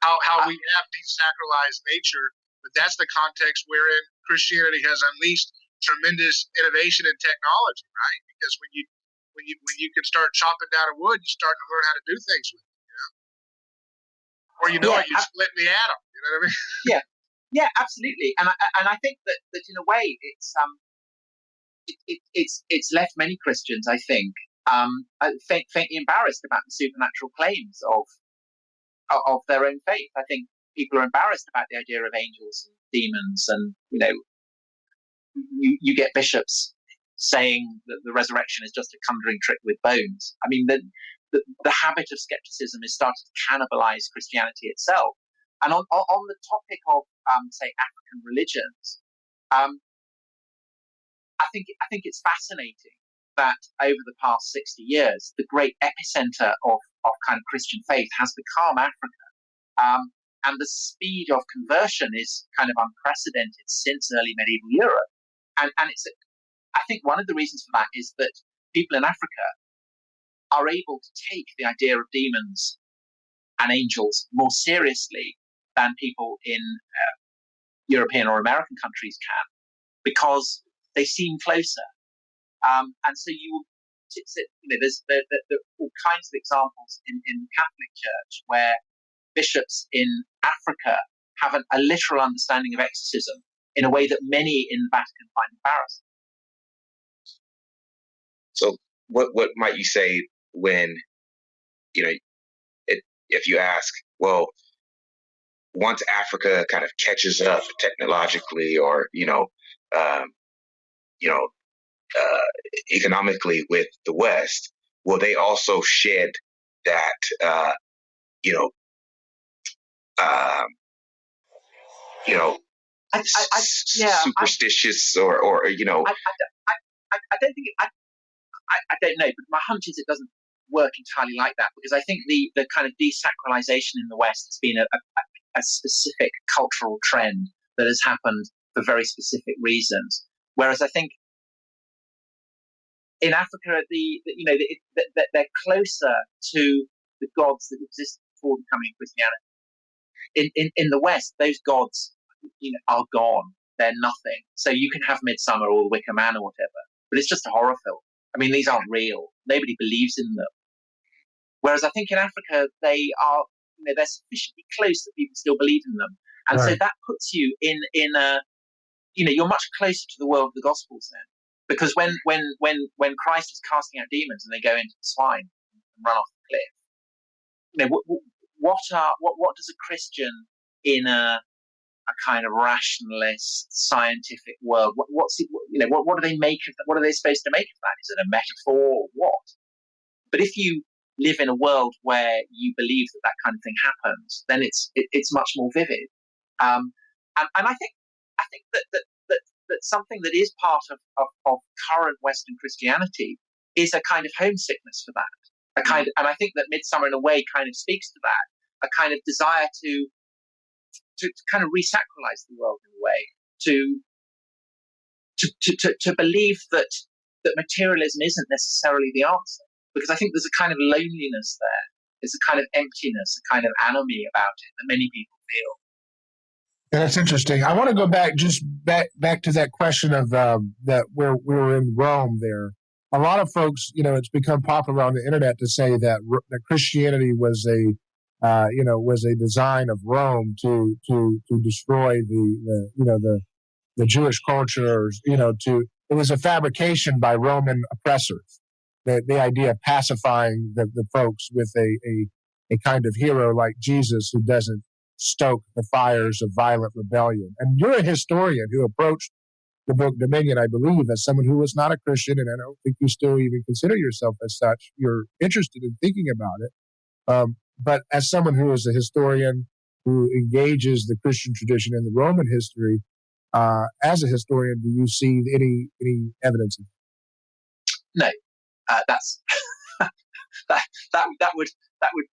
how we have desacralized nature, but that's the context wherein Christianity has unleashed tremendous innovation in technology, right? Because when you can start chopping down a wood, you start to learn how to do things with it, or you're splitting the atom. You know what I mean? Yeah, absolutely. And I think that in a way it's left many Christians, I think, faintly embarrassed about the supernatural claims of their own faith. I think people are embarrassed about the idea of angels and demons, and you get bishops saying that the resurrection is just a conjuring trick with bones. I mean, the habit of skepticism is starting to cannibalize Christianity itself. And on the topic of say African religions, I think it's fascinating that over the past 60 years, the great epicenter of kind of Christian faith has become Africa. And the speed of conversion is kind of unprecedented since early medieval Europe. And I think one of the reasons for that is that people in Africa are able to take the idea of demons and angels more seriously than people in European or American countries can, because they seem closer. And so there's all kinds of examples in the Catholic Church where bishops in Africa have a literal understanding of exorcism in a way that many in the Vatican find embarrassing. So what might you say when, if you ask, well, once Africa kind of catches up technologically or, economically with the West, will they also shed that, you know, superstitious or you know. I don't think I don't know, but my hunch is it doesn't work entirely like that, because I think the kind of desacralization in the West has been a specific cultural trend that has happened for very specific reasons. Whereas I think in Africa, they're closer to the gods that existed before becoming Christianity. In the West, those gods, are gone. They're nothing. So you can have Midsummer or the Wicker Man or whatever, but it's just a horror film. I mean, these aren't real. Nobody believes in them. Whereas I think in Africa, they are, they're sufficiently close that people still believe in them. And so that puts you in a, you're much closer to the world of the Gospels then. Because when Christ is casting out demons and they go into the swine and run off the cliff, what does a Christian in a kind of rationalist, scientific world, what do they make of that? What are they supposed to make of that? Is it a metaphor or what? But if you live in a world where you believe that kind of thing happens, then it's much more vivid. And I think that something that is part of current Western Christianity is a kind of homesickness for that. And I think that Midsummer in a way kind of speaks to that, a kind of desire to kind of resacralize the world in a way, to believe that materialism isn't necessarily the answer. Because I think there's a kind of loneliness there. There's a kind of emptiness, a kind of anomie about it that many people feel. Yeah, that's interesting. I want to go back to that question of that where we were in Rome there. A lot of folks, it's become popular on the internet to say that Christianity was a design of Rome to destroy the Jewish culture. It was a fabrication by Roman oppressors. The idea of pacifying the folks with a kind of hero like Jesus who doesn't stoke the fires of violent rebellion. And you're a historian who approached the book Dominion, I believe, as someone who was not a Christian, and I don't think you still even consider yourself as such. You're interested in thinking about it. But as someone who is a historian who engages the Christian tradition and the Roman history, as a historian, do you see any evidence of it? No. That's that would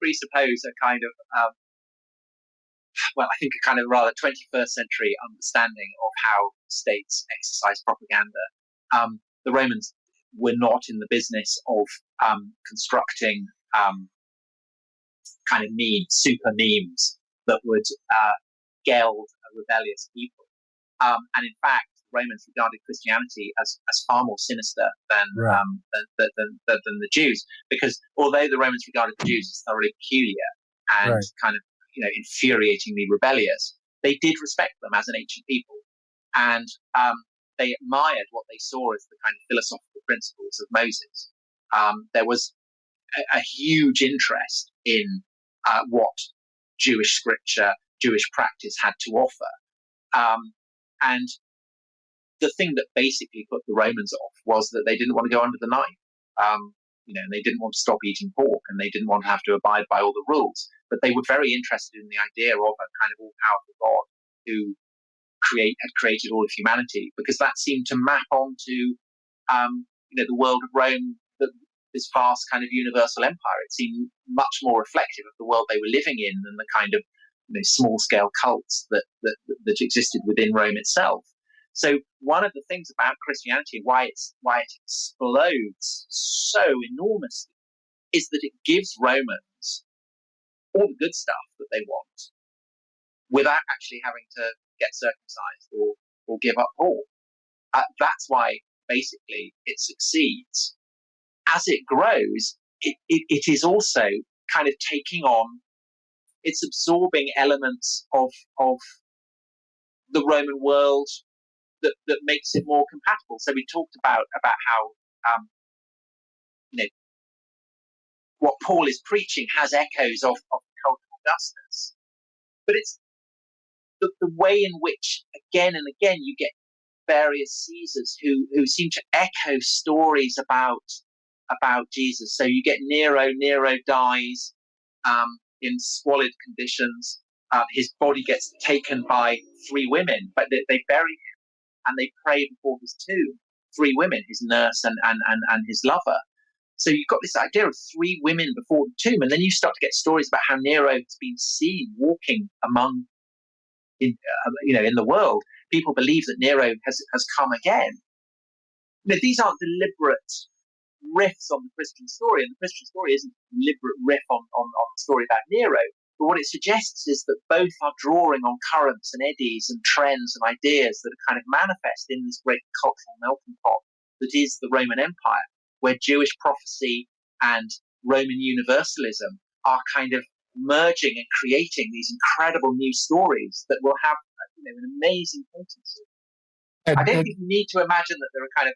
presuppose a kind of I think a kind of rather 21st century understanding of how states exercise propaganda. The Romans were not in the business of constructing kind of super memes that would geld a rebellious people, and in fact, Romans regarded Christianity as far more sinister than the Jews, because although the Romans regarded the Jews as thoroughly peculiar and kind of infuriatingly rebellious, they did respect them as an ancient people, and they admired what they saw as the kind of philosophical principles of Moses. There was a huge interest in what Jewish scripture, Jewish practice had to offer, and the thing that basically put the Romans off was that they didn't want to go under the knife. And they didn't want to stop eating pork, and they didn't want to have to abide by all the rules. But they were very interested in the idea of a kind of all-powerful God who had created all of humanity, because that seemed to map onto the world of Rome, this vast kind of universal empire. It seemed much more reflective of the world they were living in than the kind of small-scale cults that existed within Rome itself. So one of the things about Christianity, why it explodes so enormously, is that it gives Romans all the good stuff that they want without actually having to get circumcised or give up pork. That's why basically it succeeds. As it grows, it is also kind of taking on, it's absorbing elements of the Roman world that makes it more compatible. So we talked about how what Paul is preaching has echoes of cultural justice, but it's the way in which again and again you get various Caesars who seem to echo stories about Jesus. So you get Nero dies in squalid conditions. his body gets taken by 3 women, but they bury him and they pray before his tomb. 3 women, his nurse and his lover. So you've got this idea of 3 women before the tomb, and then you start to get stories about how Nero has been seen walking among, in the world. People believe that Nero has come again. These aren't deliberate riffs on the Christian story, and the Christian story isn't a deliberate riff on the story about Nero. But what it suggests is that both are drawing on currents and eddies and trends and ideas that are kind of manifest in this great cultural melting pot that is the Roman Empire, where Jewish prophecy and Roman universalism are kind of merging and creating these incredible new stories that will have an amazing potency. I don't think you need to imagine that there are kind of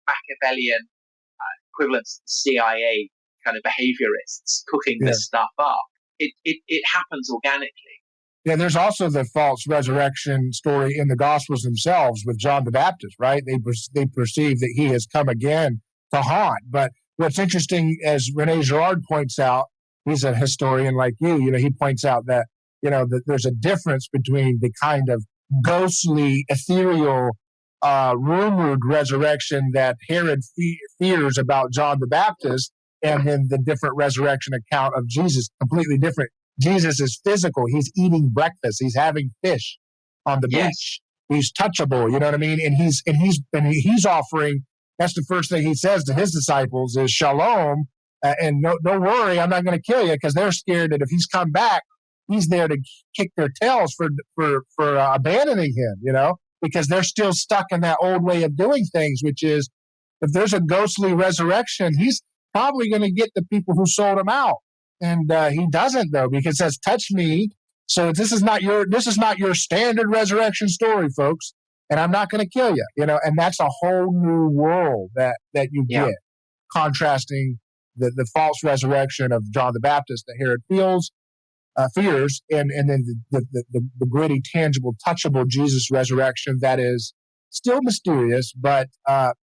Machiavellian equivalents to the CIA kind of behaviorists cooking this stuff up. It happens organically. Yeah, there's also the false resurrection story in the Gospels themselves with John the Baptist, right? They perceive that he has come again to haunt. But what's interesting, as Rene Girard points out, he's a historian like you, he points out that, that there's a difference between the kind of ghostly, ethereal, rumored resurrection that Herod fears about John the Baptist, and then the different resurrection account of Jesus, completely different. Jesus is physical. He's eating breakfast. He's having fish on the beach. He's touchable. You know what I mean? And he's offering. That's the first thing he says to his disciples is shalom, and don't worry, I'm not going to kill you, because they're scared that if he's come back, he's there to kick their tails for abandoning him. Because they're still stuck in that old way of doing things, which is if there's a ghostly resurrection, he's probably going to get the people who sold him out. And he doesn't, though, because it says, touch me. So this is not your standard resurrection story, folks. And I'm not going to kill you, and that's a whole new world that you get, contrasting the false resurrection of John the Baptist that Herod fears, and then the gritty, tangible, touchable Jesus resurrection that is still mysterious, but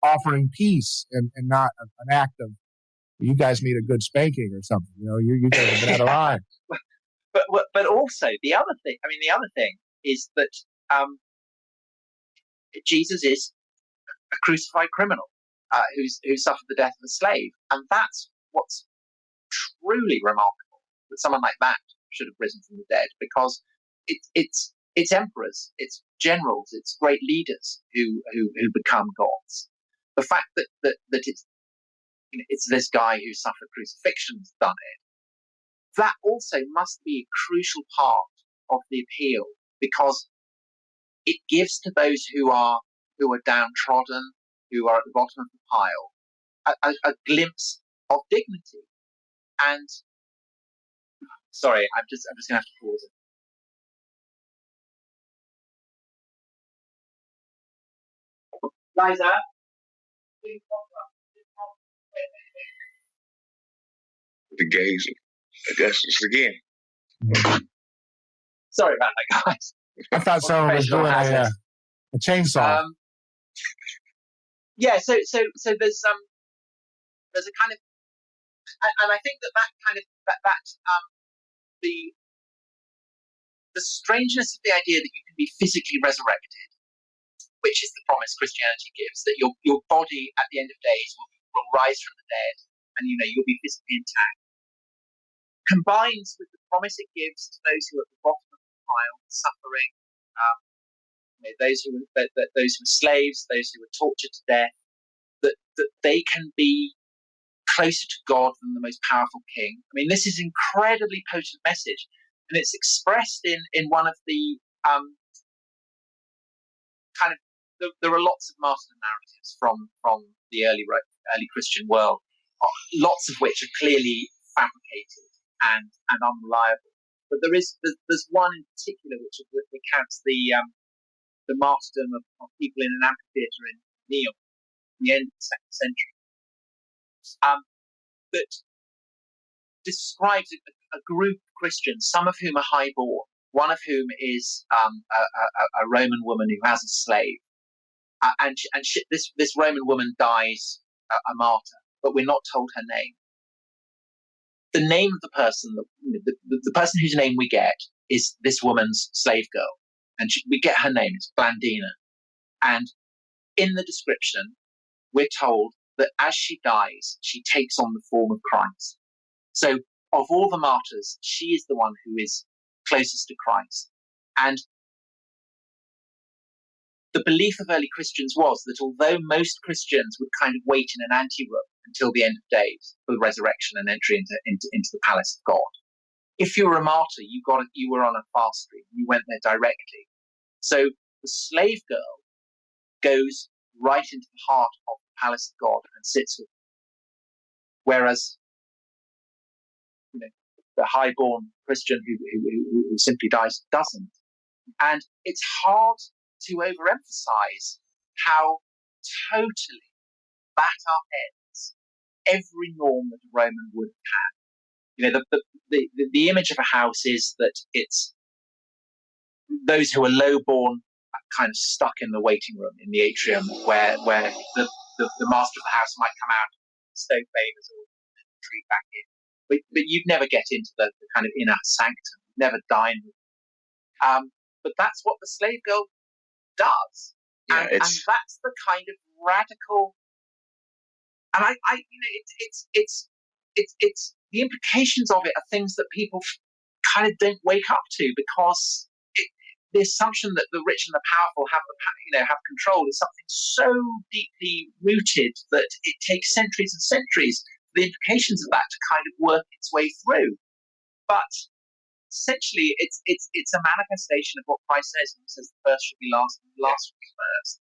offering peace and not an act of, you guys need a good spanking or something. You guys have been out of line. But also the other thing is that Jesus is a crucified criminal who suffered the death of a slave, and that's what's truly remarkable, that someone like that should have risen from the dead, because it's emperors, it's generals, it's great leaders who become gods. The fact that it's this guy who suffered crucifixion's done it, that also must be a crucial part of the appeal, because it gives to those who are downtrodden, who are at the bottom of the pile, a glimpse of dignity. And sorry, I'm just gonna have to pause it. Liza, the gays, I guess it's again. Sorry about that, guys. I thought someone was doing a chainsaw. So there's a kind of, and I think that kind of the strangeness of the idea that you can be physically resurrected, which is the promise Christianity gives, that your body at the end of days will rise from the dead, and you'll be physically intact, combines with the promise it gives to those who are at the bottom of the pile, suffering, those who were slaves, those who were tortured to death, that they can be closer to God than the most powerful king. I mean, this is an incredibly potent message, and it's expressed in one of the kind of. There are lots of martyrdom narratives from the early Christian world, lots of which are clearly fabricated and unreliable. But there's one in particular which recounts the martyrdom of people in an amphitheatre in Neon, at the end of the 2nd century, that describes a group of Christians, some of whom are highborn, one of whom is a Roman woman who has a slave, and this Roman woman dies a martyr, but we're not told her name. The name of the person, the person whose name we get, is this woman's slave girl. And we get her name, it's Blandina. And in the description, we're told that as she dies, she takes on the form of Christ. So of all the martyrs, she is the one who is closest to Christ. And the belief of early Christians was that although most Christians would kind of wait in an anteroom until the end of days for the resurrection and entry into the palace of God, if you were a martyr, you were on a fast street. You went there directly. So the slave girl goes right into the heart of the palace of God and sits with them. Whereas the high-born Christian who simply dies doesn't. And it's hard to overemphasize how totally bat our heads every norm that a Roman would have had. The image of a house is that it's those who are low-born kind of stuck in the waiting room in the atrium where the master of the house might come out, stone favors or retreat back in. But you'd never get into the kind of inner sanctum, you'd never dine with them. But that's what the slave girl does. Yeah, and that's the kind of radical, and it's the implications of it are things that people kind of don't wake up to, because the assumption that the rich and the powerful have control is something so deeply rooted that it takes centuries and centuries for the implications of that to kind of work its way through. But essentially, it's a manifestation of what Christ says when he says the first should be last and the last should be first.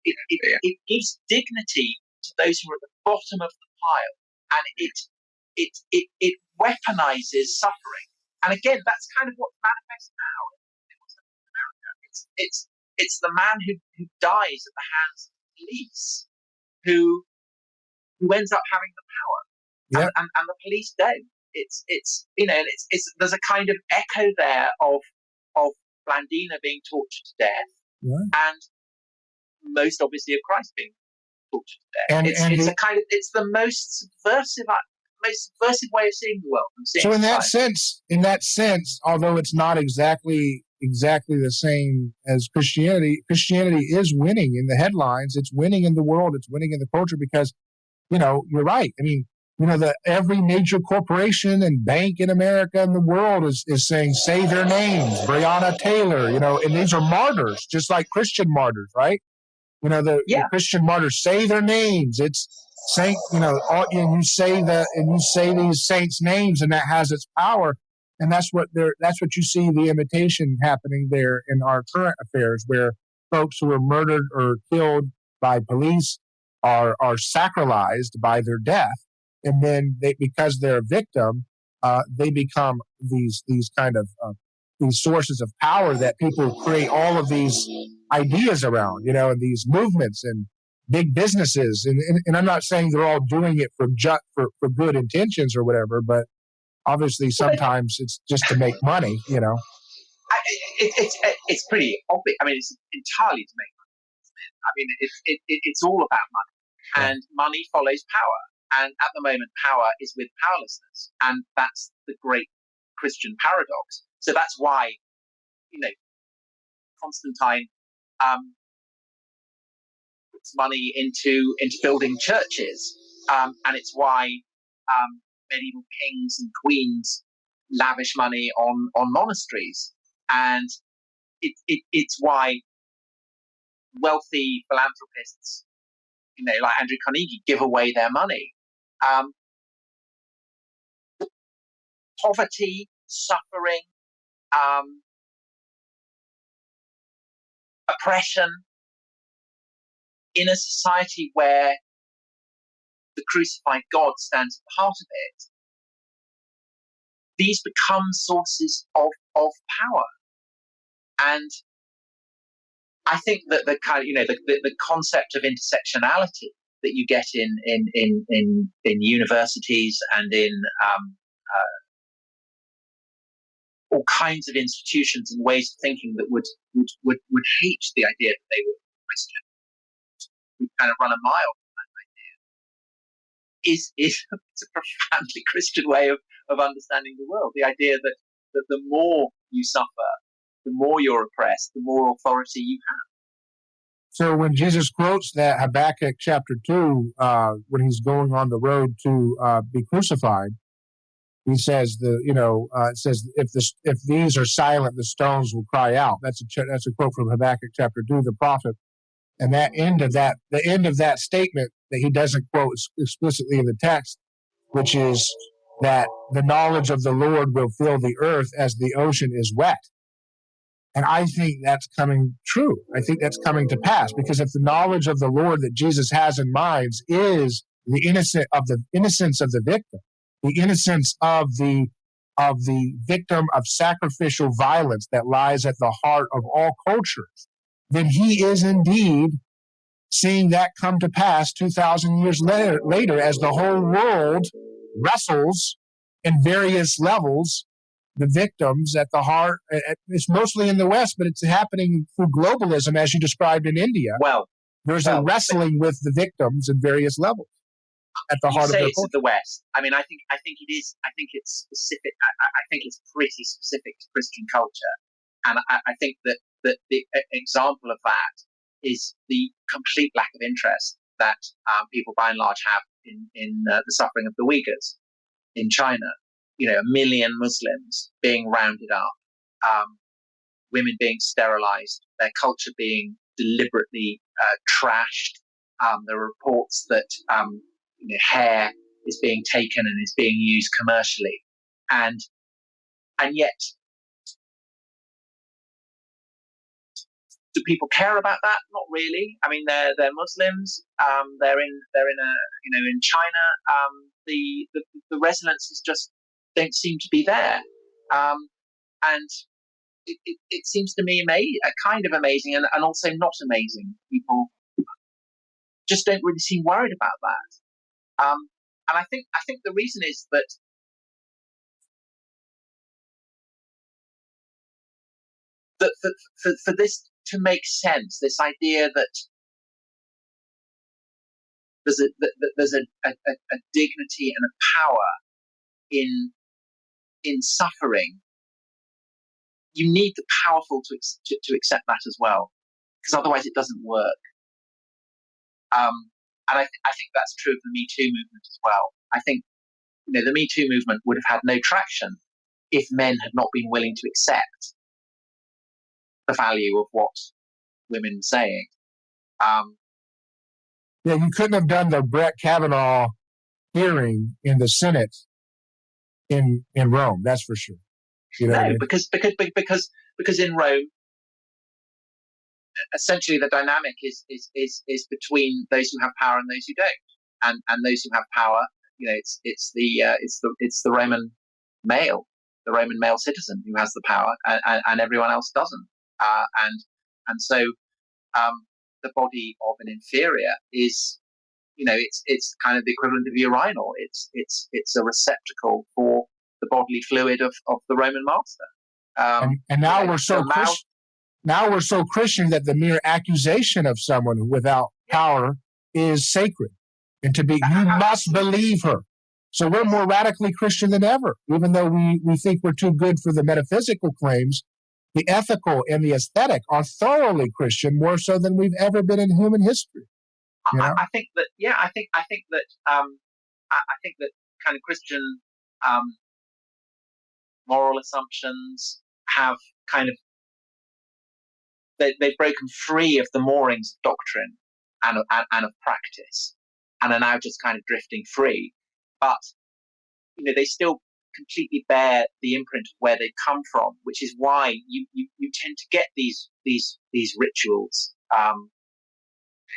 It gives dignity to those who are at the bottom of the pile, and it weaponizes suffering. And again, that's kind of what manifests power. It's the man who dies at the hands of the police who ends up having the power, Yep. and the police don't. It's there's a kind of echo there of Blandina being tortured to death, and most obviously of Christ being tortured to death. It's the most subversive way of seeing the world. So in that sense, although it's not exactly the same as Christianity is winning in the headlines. It's winning in the world. It's winning in the culture because, you're right. I mean, every major corporation and bank in America and the world is saying, say their names, Breonna Taylor, and these are martyrs, just like Christian martyrs, right? The Christian martyrs say their names. It's saint, and you say these saints' names, and that has its power. And that's what you see the imitation happening there in our current affairs, where folks who are murdered or killed by police are sacralized by their death, and then because they're a victim, they become these kind of these sources of power that people create all of these ideas around, and these movements and big businesses. And I'm not saying they're all doing it for good intentions or whatever, but obviously sometimes it's just to make money, It's pretty obvious. I mean, it's entirely to make money. I mean, it's all about money, and money follows power. And at the moment, power is with powerlessness, and that's the great Christian paradox. So that's why, Constantine puts money into building churches, and it's why medieval kings and queens lavish money on monasteries, and it's why wealthy philanthropists, like Andrew Carnegie, give away their money. Poverty, suffering, oppression in a society where the crucified God stands at the heart of it, these become sources of power. And I think that the kind of, the concept of intersectionality that you get in universities and in all kinds of institutions and ways of thinking that would hate the idea that they were Christian, would kind of run a mile from that idea, is it's a profoundly Christian way of understanding the world. The idea that the more you suffer, the more you're oppressed, the more authority you have. So when Jesus quotes that Habakkuk chapter 2, when he's going on the road to be crucified, he says it says if these are silent, the stones will cry out. That's a quote from Habakkuk chapter 2, the prophet. And the end of that statement that he doesn't quote explicitly in the text, which is that the knowledge of the Lord will fill the earth as the ocean is wet. And I think that's coming true. I think that's coming to pass, because if the knowledge of the Lord that Jesus has in mind is the innocence of the victim, the innocence of the victim of sacrificial violence that lies at the heart of all cultures, then he is indeed seeing that come to pass 2,000 years later as the whole world wrestles in various levels the victims at the heart. It's mostly in the West, but it's happening through globalism, as you described in India. There's a wrestling with the victims in various levels at the heart of their it's in the West. I mean, I think it is. I think it's specific. I think it's pretty specific to Christian culture, and I think that the example of that is the complete lack of interest that people, by and large, have in the suffering of the Uyghurs in China. 1 million Muslims being rounded up, women being sterilized, their culture being deliberately trashed. There are reports that hair is being taken and is being used commercially, and yet, do people care about that? Not really. I mean, they're Muslims. They're in China. The resonances just don't seem to be there, and it seems to me kind of amazing and also not amazing. People just don't really seem worried about that, and I think the reason is that for this to make sense, this idea that there's a dignity and a power in suffering, you need the powerful to accept that as well, because otherwise it doesn't work. And I think that's true of the Me Too movement as well. I think the Me Too movement would have had no traction if men had not been willing to accept the value of what women are saying. You couldn't have done the Brett Kavanaugh hearing in the Senate in Rome. That's for sure. No, because in Rome, essentially the dynamic is between those who have power and those who don't, and those who have power, it's the Roman male, citizen who has the power, and everyone else doesn't, and so the body of an inferior is, it's kind of the equivalent of a urinal. It's a receptacle for the bodily fluid of the Roman master. And now we're so Christian that the mere accusation of someone without power is sacred, and you must believe her. So we're more radically Christian than ever, even though we think we're too good for the metaphysical claims. The ethical and the aesthetic are thoroughly Christian, more so than we've ever been in human history. I think that kind of Christian moral assumptions have kind of they've broken free of the moorings of doctrine and of practice, and are now just kind of drifting free. But they still completely bear the imprint of where they come from, which is why you tend to get these rituals.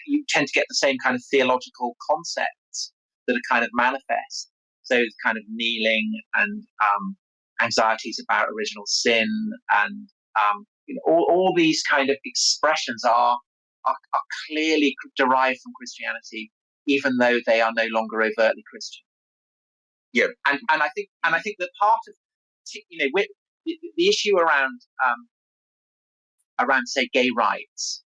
You tend to get the same kind of theological concepts that are kind of manifest. So it's kind of kneeling and anxieties about original sin, and all these kind of expressions are clearly derived from Christianity, even though they are no longer overtly Christian. Yeah, and I think that part of the issue around say gay rights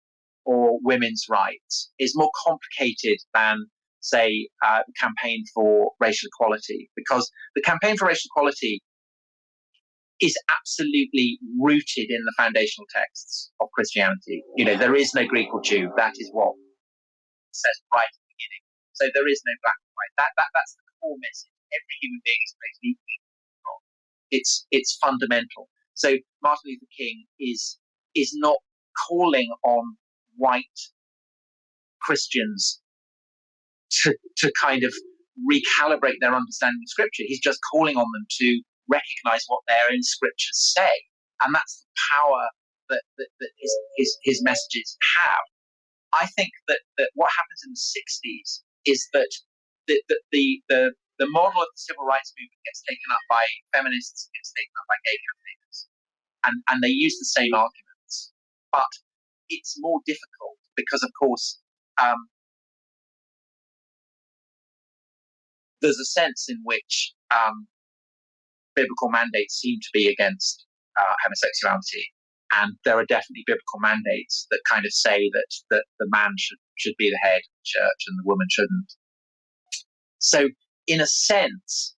or women's rights is more complicated than say the campaign for racial equality, because the campaign for racial equality is absolutely rooted in the foundational texts of Christianity. There is no Greek or Jew. That is what it says right at the beginning. So there is no black and white. That's the core message. Every human being is created equal. It's fundamental. So Martin Luther King is not calling on white Christians to kind of recalibrate their understanding of Scripture. He's just calling on them to recognize what their own Scriptures say, and that's the power that his messages have. I think that what happens in the 60s is that the model of the civil rights movement gets taken up by feminists, gets taken up by gay campaigners, and they use the same arguments, but it's more difficult because, of course, there's a sense in which biblical mandates seem to be against homosexuality, and there are definitely biblical mandates that kind of say that the man should be the head of the church and the woman shouldn't. So, in a sense,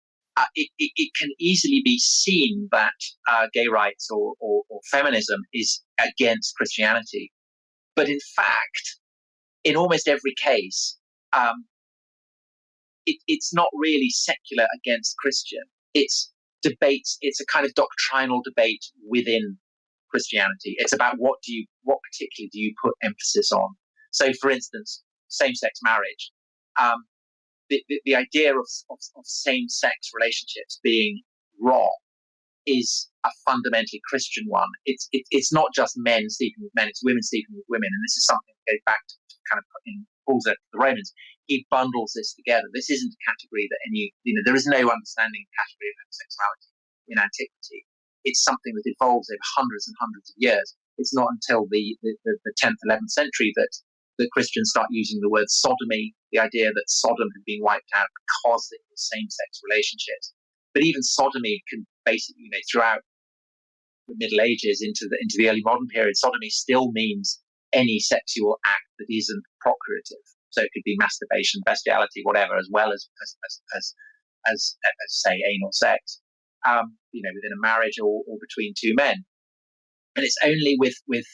it can easily be seen that gay rights or feminism is against Christianity, but in fact, in almost every case, it's not really secular against Christian. It's debates. It's a kind of doctrinal debate within Christianity. It's about what particularly do you put emphasis on. So, for instance, same-sex marriage. The idea of same-sex relationships being wrong is a fundamentally Christian one. It's not just men sleeping with men; it's women sleeping with women, and this is something that goes back to kind of in Paul's letter to the Romans. He bundles this together. This isn't a category that there is no understanding category of homosexuality in antiquity. It's something that evolves over hundreds and hundreds of years. It's not until the 10th, 11th century that Christians start using the word sodomy, the idea that Sodom had been wiped out because it was same-sex relationships. But even sodomy can basically, throughout the Middle Ages into the early modern period, sodomy still means any sexual act that isn't procreative. So it could be masturbation, bestiality, whatever, as well as say anal sex, within a marriage or between two men. And it's only with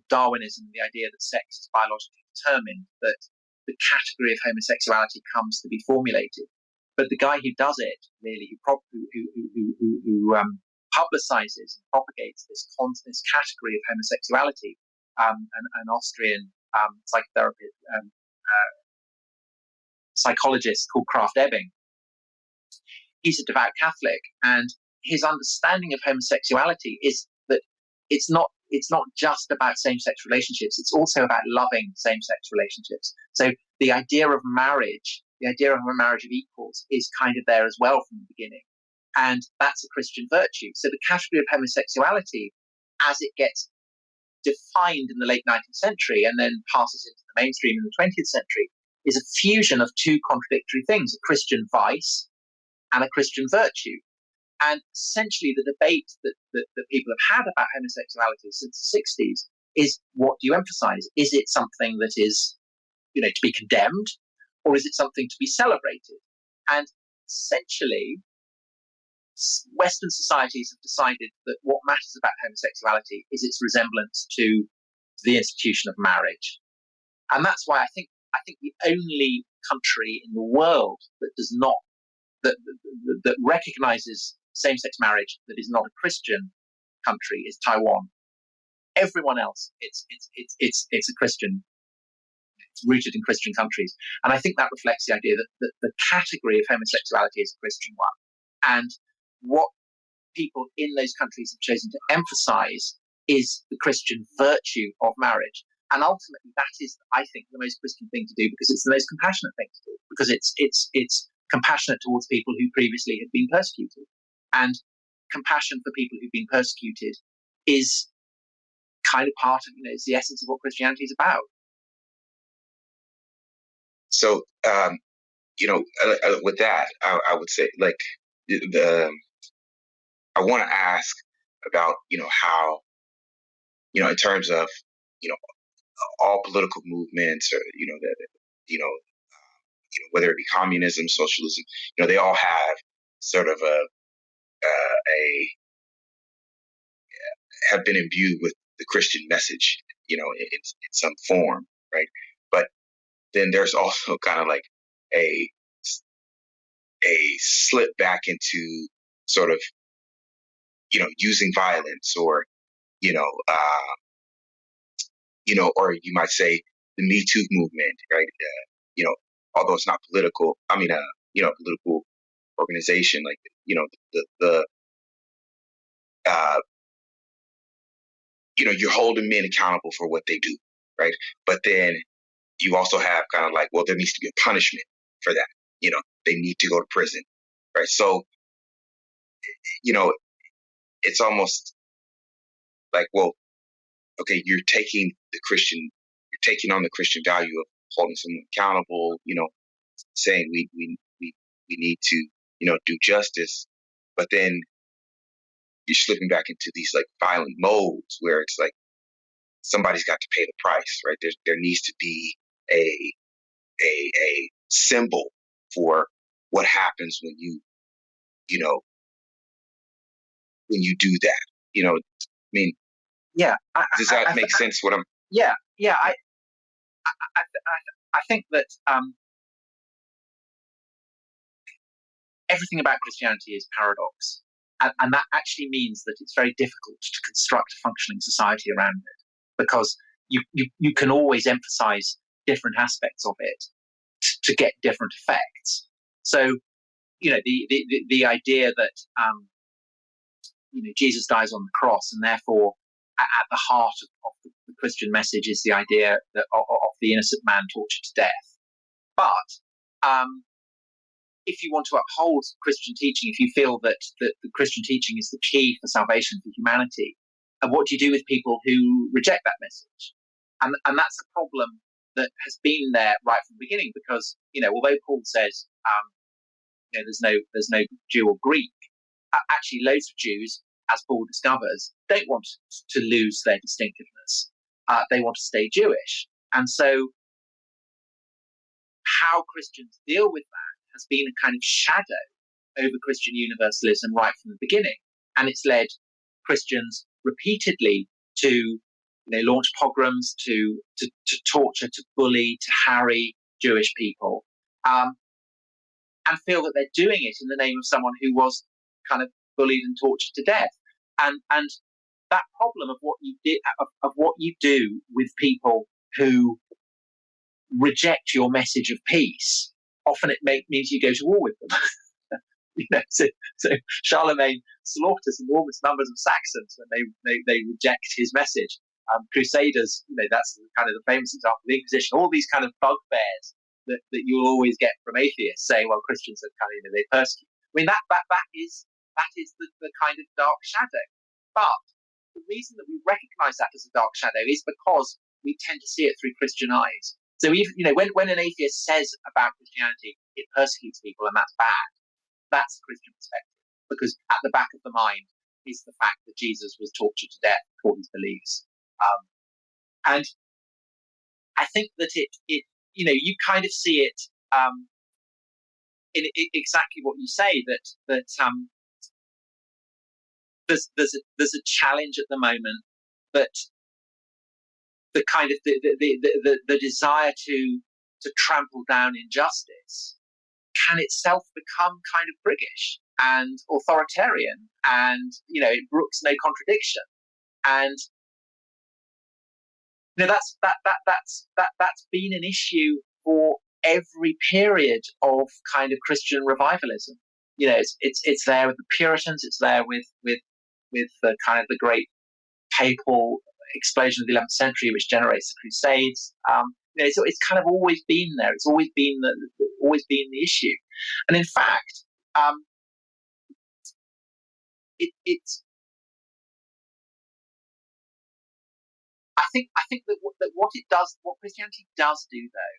Darwinism, the idea that sex is biologically determined, that the category of homosexuality comes to be formulated. But the guy who does it, really, who publicizes and propagates this category of homosexuality, an Austrian psychologist called Kraft Ebing. He's a devout Catholic, and his understanding of homosexuality is that it's not just about same-sex relationships. It's also about loving same-sex relationships. So the idea of marriage, the idea of a marriage of equals, is kind of there as well from the beginning, and that's a Christian virtue. So the category of homosexuality, as it gets defined in the late 19th century and then passes into the mainstream in the 20th century, is a fusion of two contradictory things: a Christian vice and a Christian virtue. And essentially the debate that people have had about homosexuality since the 60s is, what do you emphasize? Is it something that is, to be condemned, or is it something to be celebrated? And essentially, Western societies have decided that what matters about homosexuality is its resemblance to the institution of marriage. And that's why I think the only country in the world that does not, that recognizes same-sex marriage that is not a Christian country is Taiwan. Everyone else, it's a Christian. It's rooted in Christian countries, and I think that reflects the idea that the category of homosexuality is a Christian one, and what people in those countries have chosen to emphasize is the Christian virtue of marriage. And ultimately, that is, I think, the most Christian thing to do, because it's the most compassionate thing to do, because it's compassionate towards people who previously had been persecuted. And compassion for people who've been persecuted is kind of part of, it's the essence of what Christianity is about. So, with that, I would say, I want to ask about, how, in terms of, all political movements, or, whether it be communism, socialism, they all have sort of a have been imbued with the Christian message, in some form, right? But then there's also kind of like a slip back into sort of, using violence, or, or you might say the Me Too movement, right? Although it's not political, political organization, like, you're holding men accountable for what they do, right? But then you also have kind of like, well, there needs to be a punishment for that. They need to go to prison, right? So, it's almost like, well, okay, you're taking on the Christian value of holding someone accountable, saying we need to, do justice, but then you're slipping back into these like violent modes where it's like somebody's got to pay the price, right? There needs to be a symbol for what happens when when you do that. I mean, yeah. Does that make sense? What I'm? Yeah. I think that everything about Christianity is paradox, and that actually means that it's very difficult to construct a functioning society around it, because you can always emphasize different aspects of it to get different effects. So, the idea that Jesus dies on the cross, and therefore at the heart of the Christian message is the idea that of the innocent man tortured to death. But if you want to uphold Christian teaching, if you feel that the Christian teaching is the key for salvation for humanity, and what do you do with people who reject that message? And that's a problem that has been there right from the beginning, because although Paul says there's no Jew or Greek, actually loads of Jews, as Paul discovers, don't want to lose their distinctiveness. They want to stay Jewish. And so how Christians deal with that has been a kind of shadow over Christian universalism right from the beginning. And it's led Christians repeatedly to launch pogroms, to torture, to bully, to harry Jewish people, and feel that they're doing it in the name of someone who was kind of bullied and tortured to death. And that problem of what you do with people who reject your message of peace, often it means you go to war with them. So Charlemagne slaughters enormous numbers of Saxons when they reject his message. Crusaders, that's kind of the famous example of the Inquisition. All these kind of bugbears that you'll always get from atheists saying, well, Christians are kind of they persecute. I mean, that is the kind of dark shadow. But the reason that we recognise that as a dark shadow is because we tend to see it through Christian eyes. So even when an atheist says about Christianity, it persecutes people and that's bad, that's a Christian perspective, because at the back of the mind is the fact that Jesus was tortured to death for his beliefs. And I think that it you kind of see it in exactly what you say, that there's a challenge at the moment, that the kind of the desire to trample down injustice can itself become kind of priggish and authoritarian, and it brooks no contradiction. And that's been an issue for every period of kind of Christian revivalism. It's there with the Puritans, it's there with the kind of the great papal explosion of the 11th century, which generates the Crusades. It's kind of always been there. It's always been the issue. And in fact, it's. I think that what Christianity does do, though,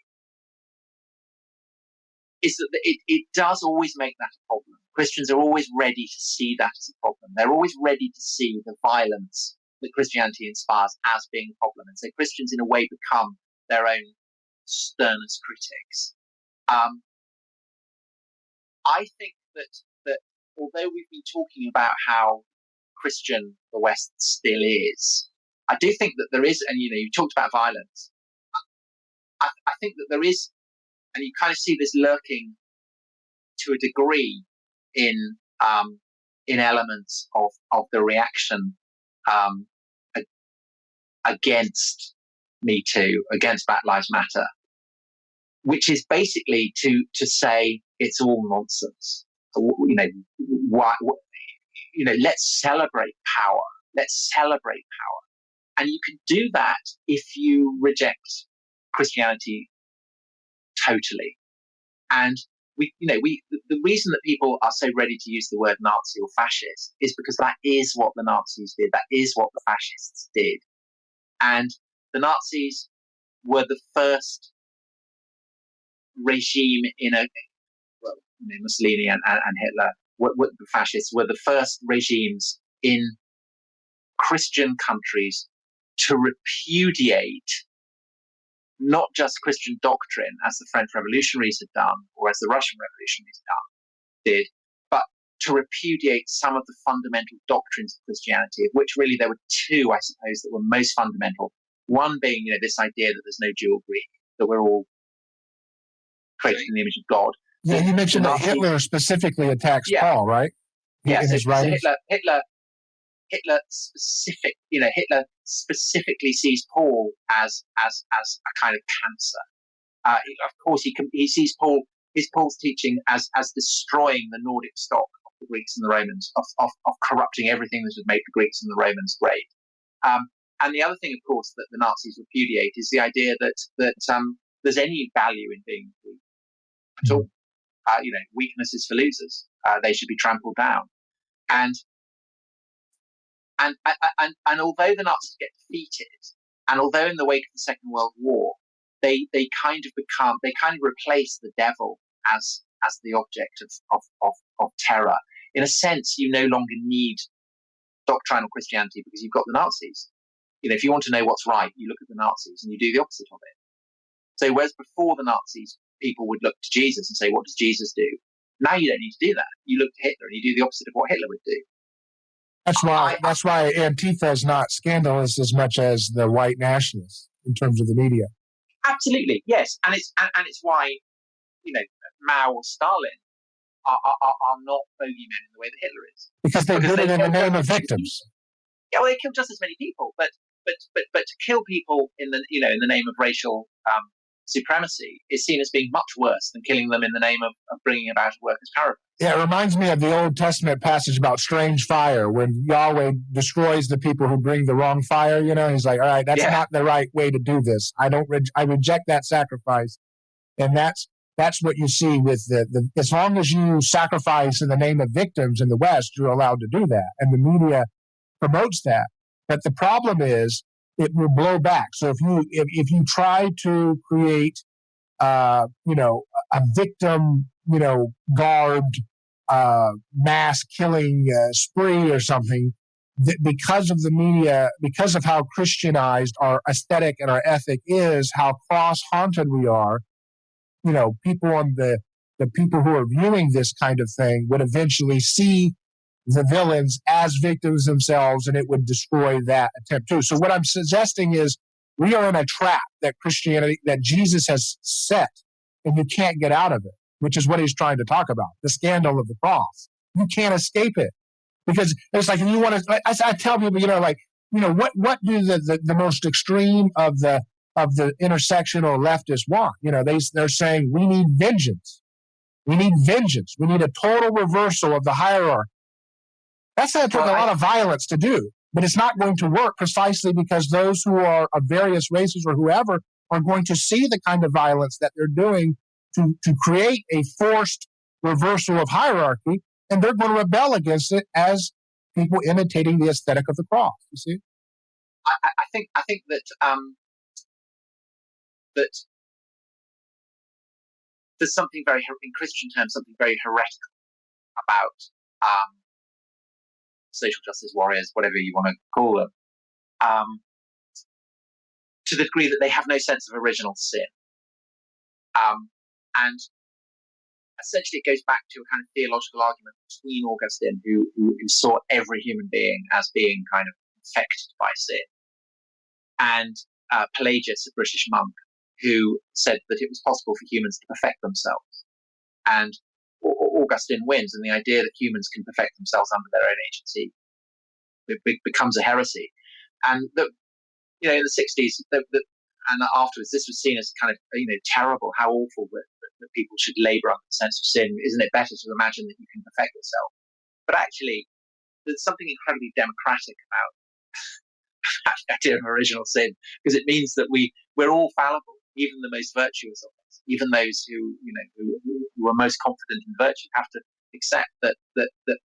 is that it does always make that a problem. Christians are always ready to see that as a problem. They're always ready to see the violence that Christianity inspires as being a problem. And so Christians, in a way, become their own sternest critics. I think that although we've been talking about how Christian the West still is. I do think that there is, and you talked about violence. I think that there is, and you kind of see this lurking to a degree in elements of the reaction against Me Too, against Black Lives Matter, which is basically to say it's all nonsense. Let's celebrate power. Let's celebrate power. And you can do that if you reject Christianity totally. And the reason that people are so ready to use the word Nazi or fascist is because that is what the Nazis did. That is what the fascists did. And the Nazis were the first regime Mussolini and Hitler, the fascists were the first regimes in Christian countries to repudiate not just Christian doctrine, as the French revolutionaries had done, or as the Russian revolutionaries did, but to repudiate some of the fundamental doctrines of Christianity, of which really there were two, I suppose, that were most fundamental. One being, this idea that there's no Jew or Greek, that we're all created in the image of God. Yeah, you mentioned that Hitler specifically attacks Paul, right? Hitler specifically sees Paul as a kind of cancer. Of course, he sees Paul's teaching as destroying the Nordic stock of the Greeks and the Romans, of corrupting everything that had made the Greeks and the Romans great. And the other thing, of course, that the Nazis repudiate is the idea that there's any value in being Greek at all. Weakness is for losers. They should be trampled down. And although the Nazis get defeated, and although in the wake of the Second World War, they kind of replace the devil as the object of terror. In a sense, you no longer need doctrinal Christianity because you've got the Nazis. If you want to know what's right, you look at the Nazis and you do the opposite of it. So whereas before the Nazis, people would look to Jesus and say, what does Jesus do? Now you don't need to do that. You look to Hitler and you do the opposite of what Hitler would do. That's why Antifa is not scandalous as much as the white nationalists in terms of the media. Absolutely, yes, and it's why Mao or Stalin are not bogeymen in the way that Hitler is, because they did it in the name of victims. Yeah, well, they killed just as many people, but to kill people in the name of racial supremacy is seen as being much worse than killing them in the name of bringing about a workers' paradise. Yeah, it reminds me of the Old Testament passage about strange fire, when Yahweh destroys the people who bring the wrong fire. He's like, all right, that's not the right way to do this. I reject that sacrifice. And that's what you see with the as long as you sacrifice in the name of victims in the West, you're allowed to do that. And the media promotes that. But the problem is it will blow back. So if you try to create a victim, garbed mass killing spree or something, because of the media, because of how Christianized our aesthetic and our ethic is, how cross-haunted we are, people on the people who are viewing this kind of thing would eventually see the villains as victims themselves, and it would destroy that attempt too. So what I'm suggesting is we are in a trap that Jesus has set, and you can't get out of it, which is what he's trying to talk about, the scandal of the cross. You can't escape it. Because it's like, if you want to, I tell people, what do the most extreme of the intersectional leftists want? They're saying we need vengeance. We need vengeance. We need a total reversal of the hierarchy. That's going to take a lot of violence to do, but it's not going to work precisely because those who are of various races or whoever are going to see the kind of violence that they're doing to create a forced reversal of hierarchy, and they're going to rebel against it as people imitating the aesthetic of the cross. You see, I think that that there's something very, in Christian terms, something very heretical about social justice warriors, whatever you want to call them, to the degree that they have no sense of original sin. And essentially it goes back to a kind of theological argument between Augustine, who saw every human being as being kind of infected by sin, and Pelagius, a British monk, who said that it was possible for humans to perfect themselves. And Augustine wins, and the idea that humans can perfect themselves under their own agency becomes a heresy. And in the 60s, and afterwards, this was seen as kind of terrible, how awful that people should labour under the sense of sin. Isn't it better to imagine that you can perfect yourself? But actually, there's something incredibly democratic about the idea of original sin, because it means that we're all fallible, even the most virtuous of us, even those who are most confident in virtue have to accept that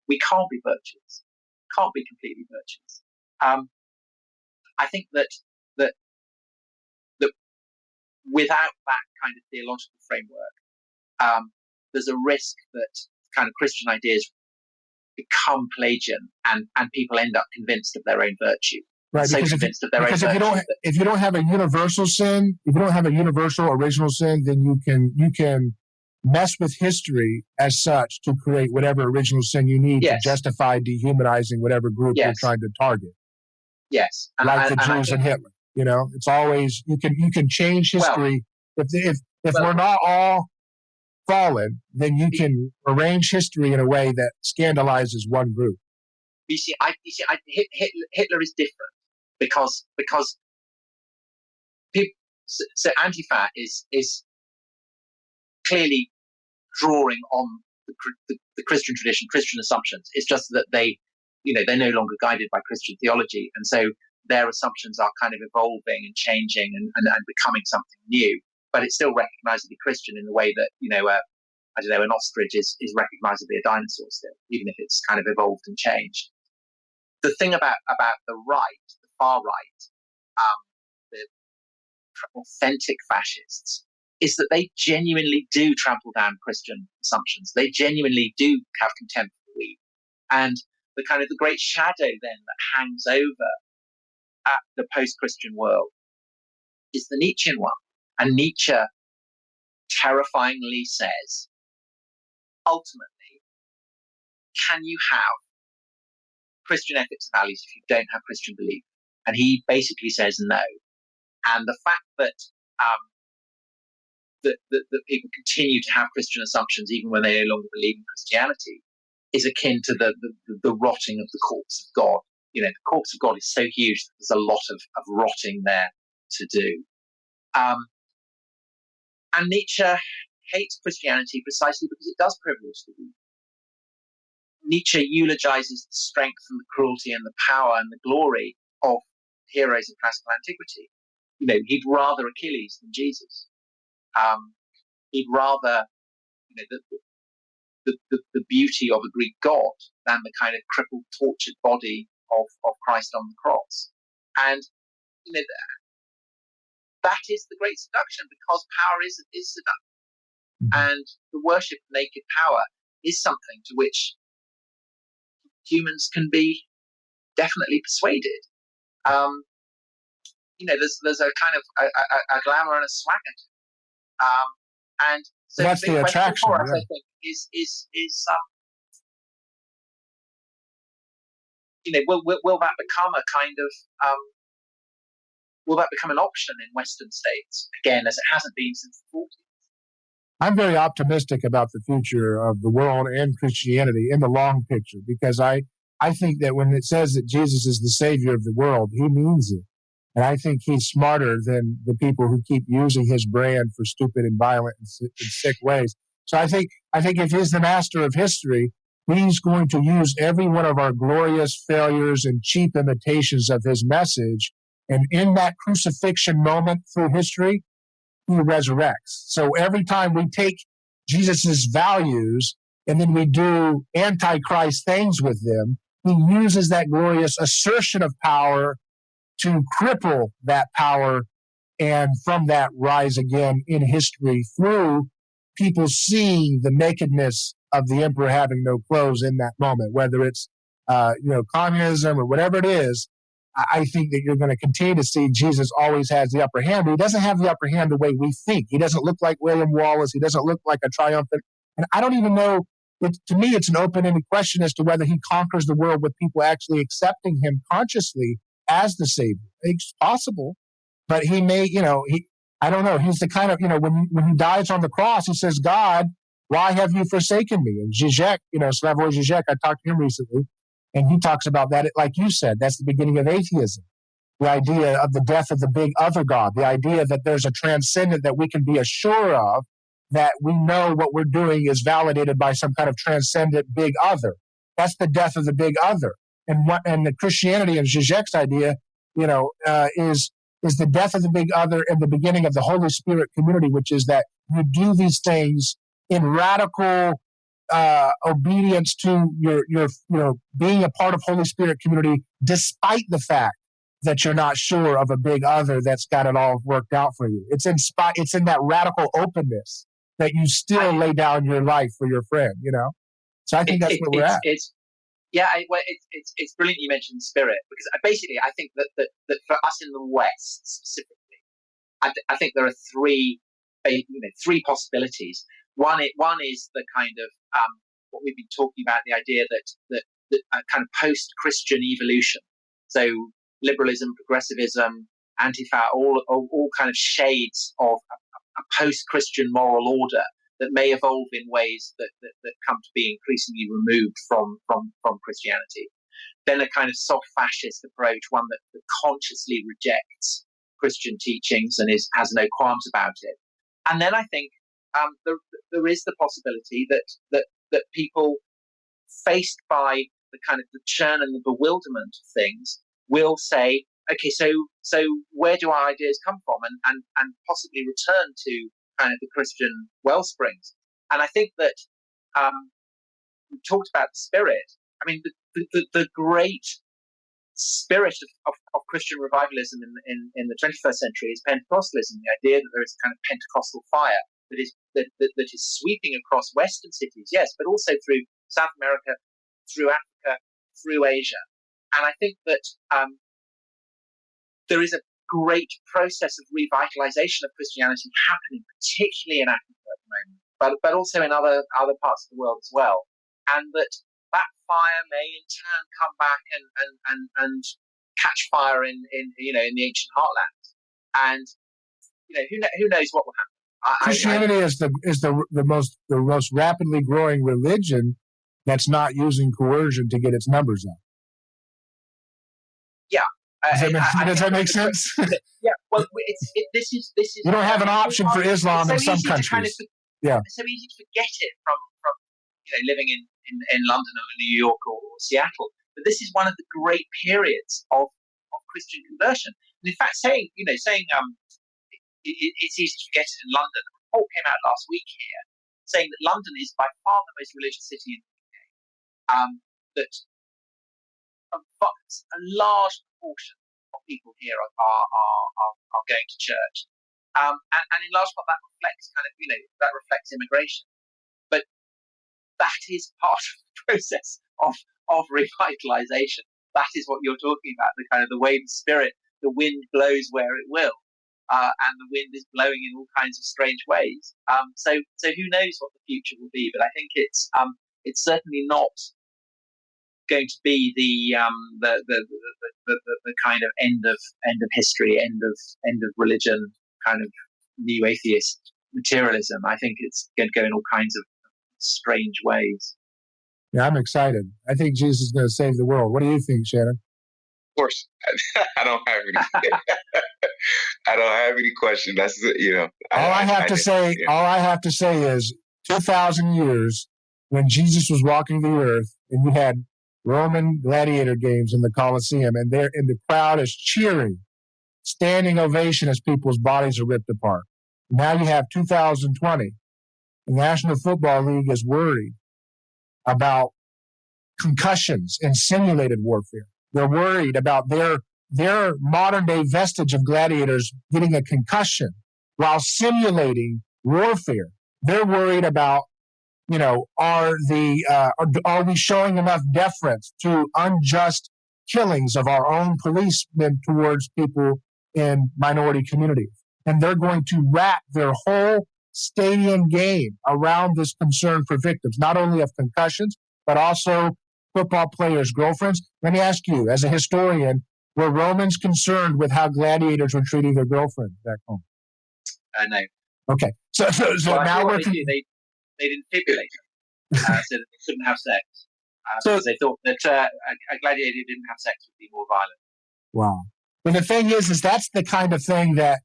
we can't be virtuous, can't be completely virtuous. I think that without that kind of theological framework, there's a risk that kind of Christian ideas become Pelagian, and people end up convinced of their own virtue. Right, so because if you don't have a universal sin, if you don't have a universal original sin, then you can mess with history as such to create whatever original sin you need to justify dehumanizing whatever group you're trying to target. Yes, like the Jews and Hitler. It's always you can change history. If we're not all fallen, then you can arrange history in a way that scandalizes one group. Hitler is different because people, so Antifa is clearly drawing on the Christian tradition, Christian assumptions. It's just that they're no longer guided by Christian theology, and so their assumptions are kind of evolving and changing and becoming something new. But it's still recognizably Christian in the way that an ostrich is recognizably a dinosaur still, even if it's kind of evolved and changed. The thing about the right, the far right, the authentic fascists, is that they genuinely do trample down Christian assumptions. They genuinely do have contempt for the weak. And the kind of the great shadow then that hangs over at the post-Christian world is the Nietzschean one. And Nietzsche terrifyingly says, ultimately, can you have Christian ethics and values if you don't have Christian belief? And he basically says no. And the fact that that people continue to have Christian assumptions even when they no longer believe in Christianity is akin to the rotting of the corpse of God. The corpse of God is so huge that there's a lot of rotting there to do. And Nietzsche hates Christianity precisely because it does privilege the weak. Nietzsche eulogizes the strength and the cruelty and the power and the glory of heroes of classical antiquity. He'd rather Achilles than Jesus. He'd rather the beauty of a Greek god than the kind of crippled, tortured body of Christ on the cross. And that is the great seduction, because power is seduction. And the worship of naked power is something to which humans can be definitely persuaded. There's a kind of a glamour and a swagger. And so that's the attraction. For us, I think, is will that become a kind of will that become an option in Western states again, as it hasn't been since the 40s? I'm very optimistic about the future of the world and Christianity in the long picture, because I think that when it says that Jesus is the Savior of the world, he means it. And I think he's smarter than the people who keep using his brand for stupid and violent and sick ways. So I think if he's the master of history, he's going to use every one of our glorious failures and cheap imitations of his message. And in that crucifixion moment through history, he resurrects. So every time we take Jesus's values and then we do antichrist things with them, he uses that glorious assertion of power to cripple that power, and from that rise again in history through people seeing the nakedness of the emperor having no clothes in that moment, whether it's communism or whatever it is. I think that you're going to continue to see Jesus always has the upper hand, but he doesn't have the upper hand the way we think. He doesn't look like William Wallace. He doesn't look like a triumphant And I don't even know, to me, it's an open-ended question as to whether he conquers the world with people actually accepting him consciously as the Savior. It's possible, but he may, I don't know. He's the kind of, when he dies on the cross, he says, God, why have you forsaken me? And Zizek, Slavoj Zizek, I talked to him recently, and he talks about that, like you said, that's the beginning of atheism. The idea of the death of the big other God, the idea that there's a transcendent that we can be assured of, that we know what we're doing is validated by some kind of transcendent big other. That's the death of the big other. And the Christianity and Zizek's idea, is the death of the big other and the beginning of the Holy Spirit community, which is that you do these things in radical obedience to your being a part of Holy Spirit community, despite the fact that you're not sure of a big other that's got it all worked out for you. It's in that radical openness that you still lay down your life for your friend, So I think that's where we're at. It's brilliant you mentioned spirit, because basically I think that for us in the West specifically, I think there are three possibilities. One is the kind of what we've been talking about, the idea that kind of post-Christian evolution. So liberalism, progressivism, Antifa, all kind of shades of a post-Christian moral order that may evolve in ways that come to be increasingly removed from Christianity. Then a kind of soft fascist approach, one that consciously rejects Christian teachings and has no qualms about it. And then I think there is the possibility that people faced by the kind of the churn and the bewilderment of things will say, okay, so where do our ideas come from, and possibly return to kind of the Christian wellsprings. And I think that we talked about the spirit. I mean, the great spirit of Christian revivalism in the 21st century is Pentecostalism, the idea that there is a kind of Pentecostal fire that is sweeping across Western cities, yes, but also through South America, through Africa, through Asia. And I think that there is a great process of revitalization of Christianity happening, particularly in Africa at the moment, but also in other parts of the world as well. And that fire may in turn come back and catch fire in the ancient heartland. And who knows what will happen. Christianity is the most rapidly growing religion that's not using coercion to get its numbers up. Yeah. Does that make sense? Yeah. Well, this is. You don't have an option for Islam in some countries. It's so easy to forget it from living in London or New York or Seattle. But this is one of the great periods of Christian conversion. And in fact, saying it's easy to forget it in London. A report came out last week here saying that London is by far the most religious city in the UK. That a large proportion of people here are going to church, and in large part that reflects immigration. But that is part of the process of revitalization. That is what you're talking about, the kind of the way the wind blows where it will, and the wind is blowing in all kinds of strange ways. So who knows what the future will be? But I think it's certainly not going to be the kind of end of history, end of religion, kind of new atheist materialism. I think it's going to go in all kinds of strange ways. Yeah, I'm excited. I think Jesus is going to save the world. What do you think, Shannon? Of course, I don't have any. I don't have any question. That's All I have to say is 2,000 years when Jesus was walking the earth, and you had Roman gladiator games in the Colosseum, and the crowd is cheering, standing ovation as people's bodies are ripped apart. Now you have 2020. The National Football League is worried about concussions and simulated warfare. They're worried about their modern-day vestige of gladiators getting a concussion while simulating warfare. They're worried about, are we showing enough deference to unjust killings of our own policemen towards people in minority communities? And they're going to wrap their whole stadium game around this concern for victims, not only of concussions, but also football players' girlfriends. Let me ask you, as a historian, were Romans concerned with how gladiators were treating their girlfriends back home? No. Okay. So well, now we're... They didn't defibrillate them, so that they couldn't have sex. Because they thought that a gladiator who didn't have sex would be more violent. Wow. But the thing is that's the kind of thing that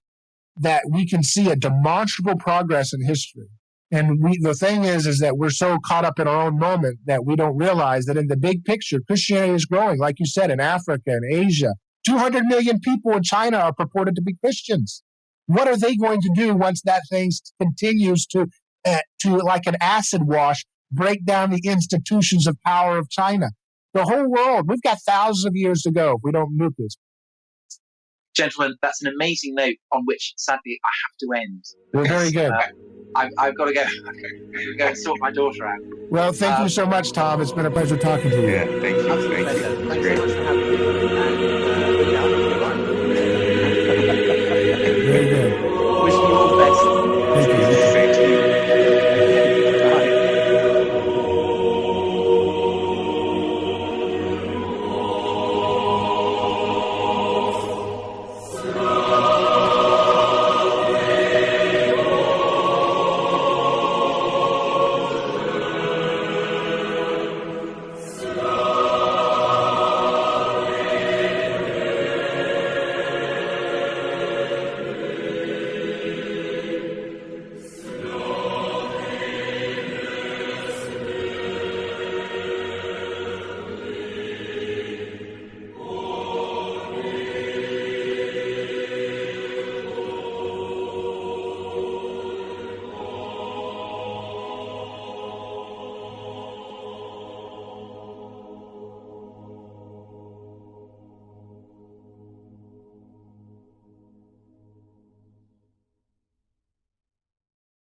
we can see a demonstrable progress in history. And the thing is that we're so caught up in our own moment that we don't realize that in the big picture, Christianity is growing, like you said, in Africa and Asia. 200 million people in China are purported to be Christians. What are they going to do once that thing continues to like an acid wash, break down the institutions of power of China? The whole world, we've got thousands of years to go if we don't nuke this. Gentlemen, that's an amazing note on which, sadly, I have to end. Well, very good. I've got to go. Go and sort my daughter out. Well, thank you so much, Tom. It's been a pleasure talking to you. Yeah, thank you. Thanks so much for having me.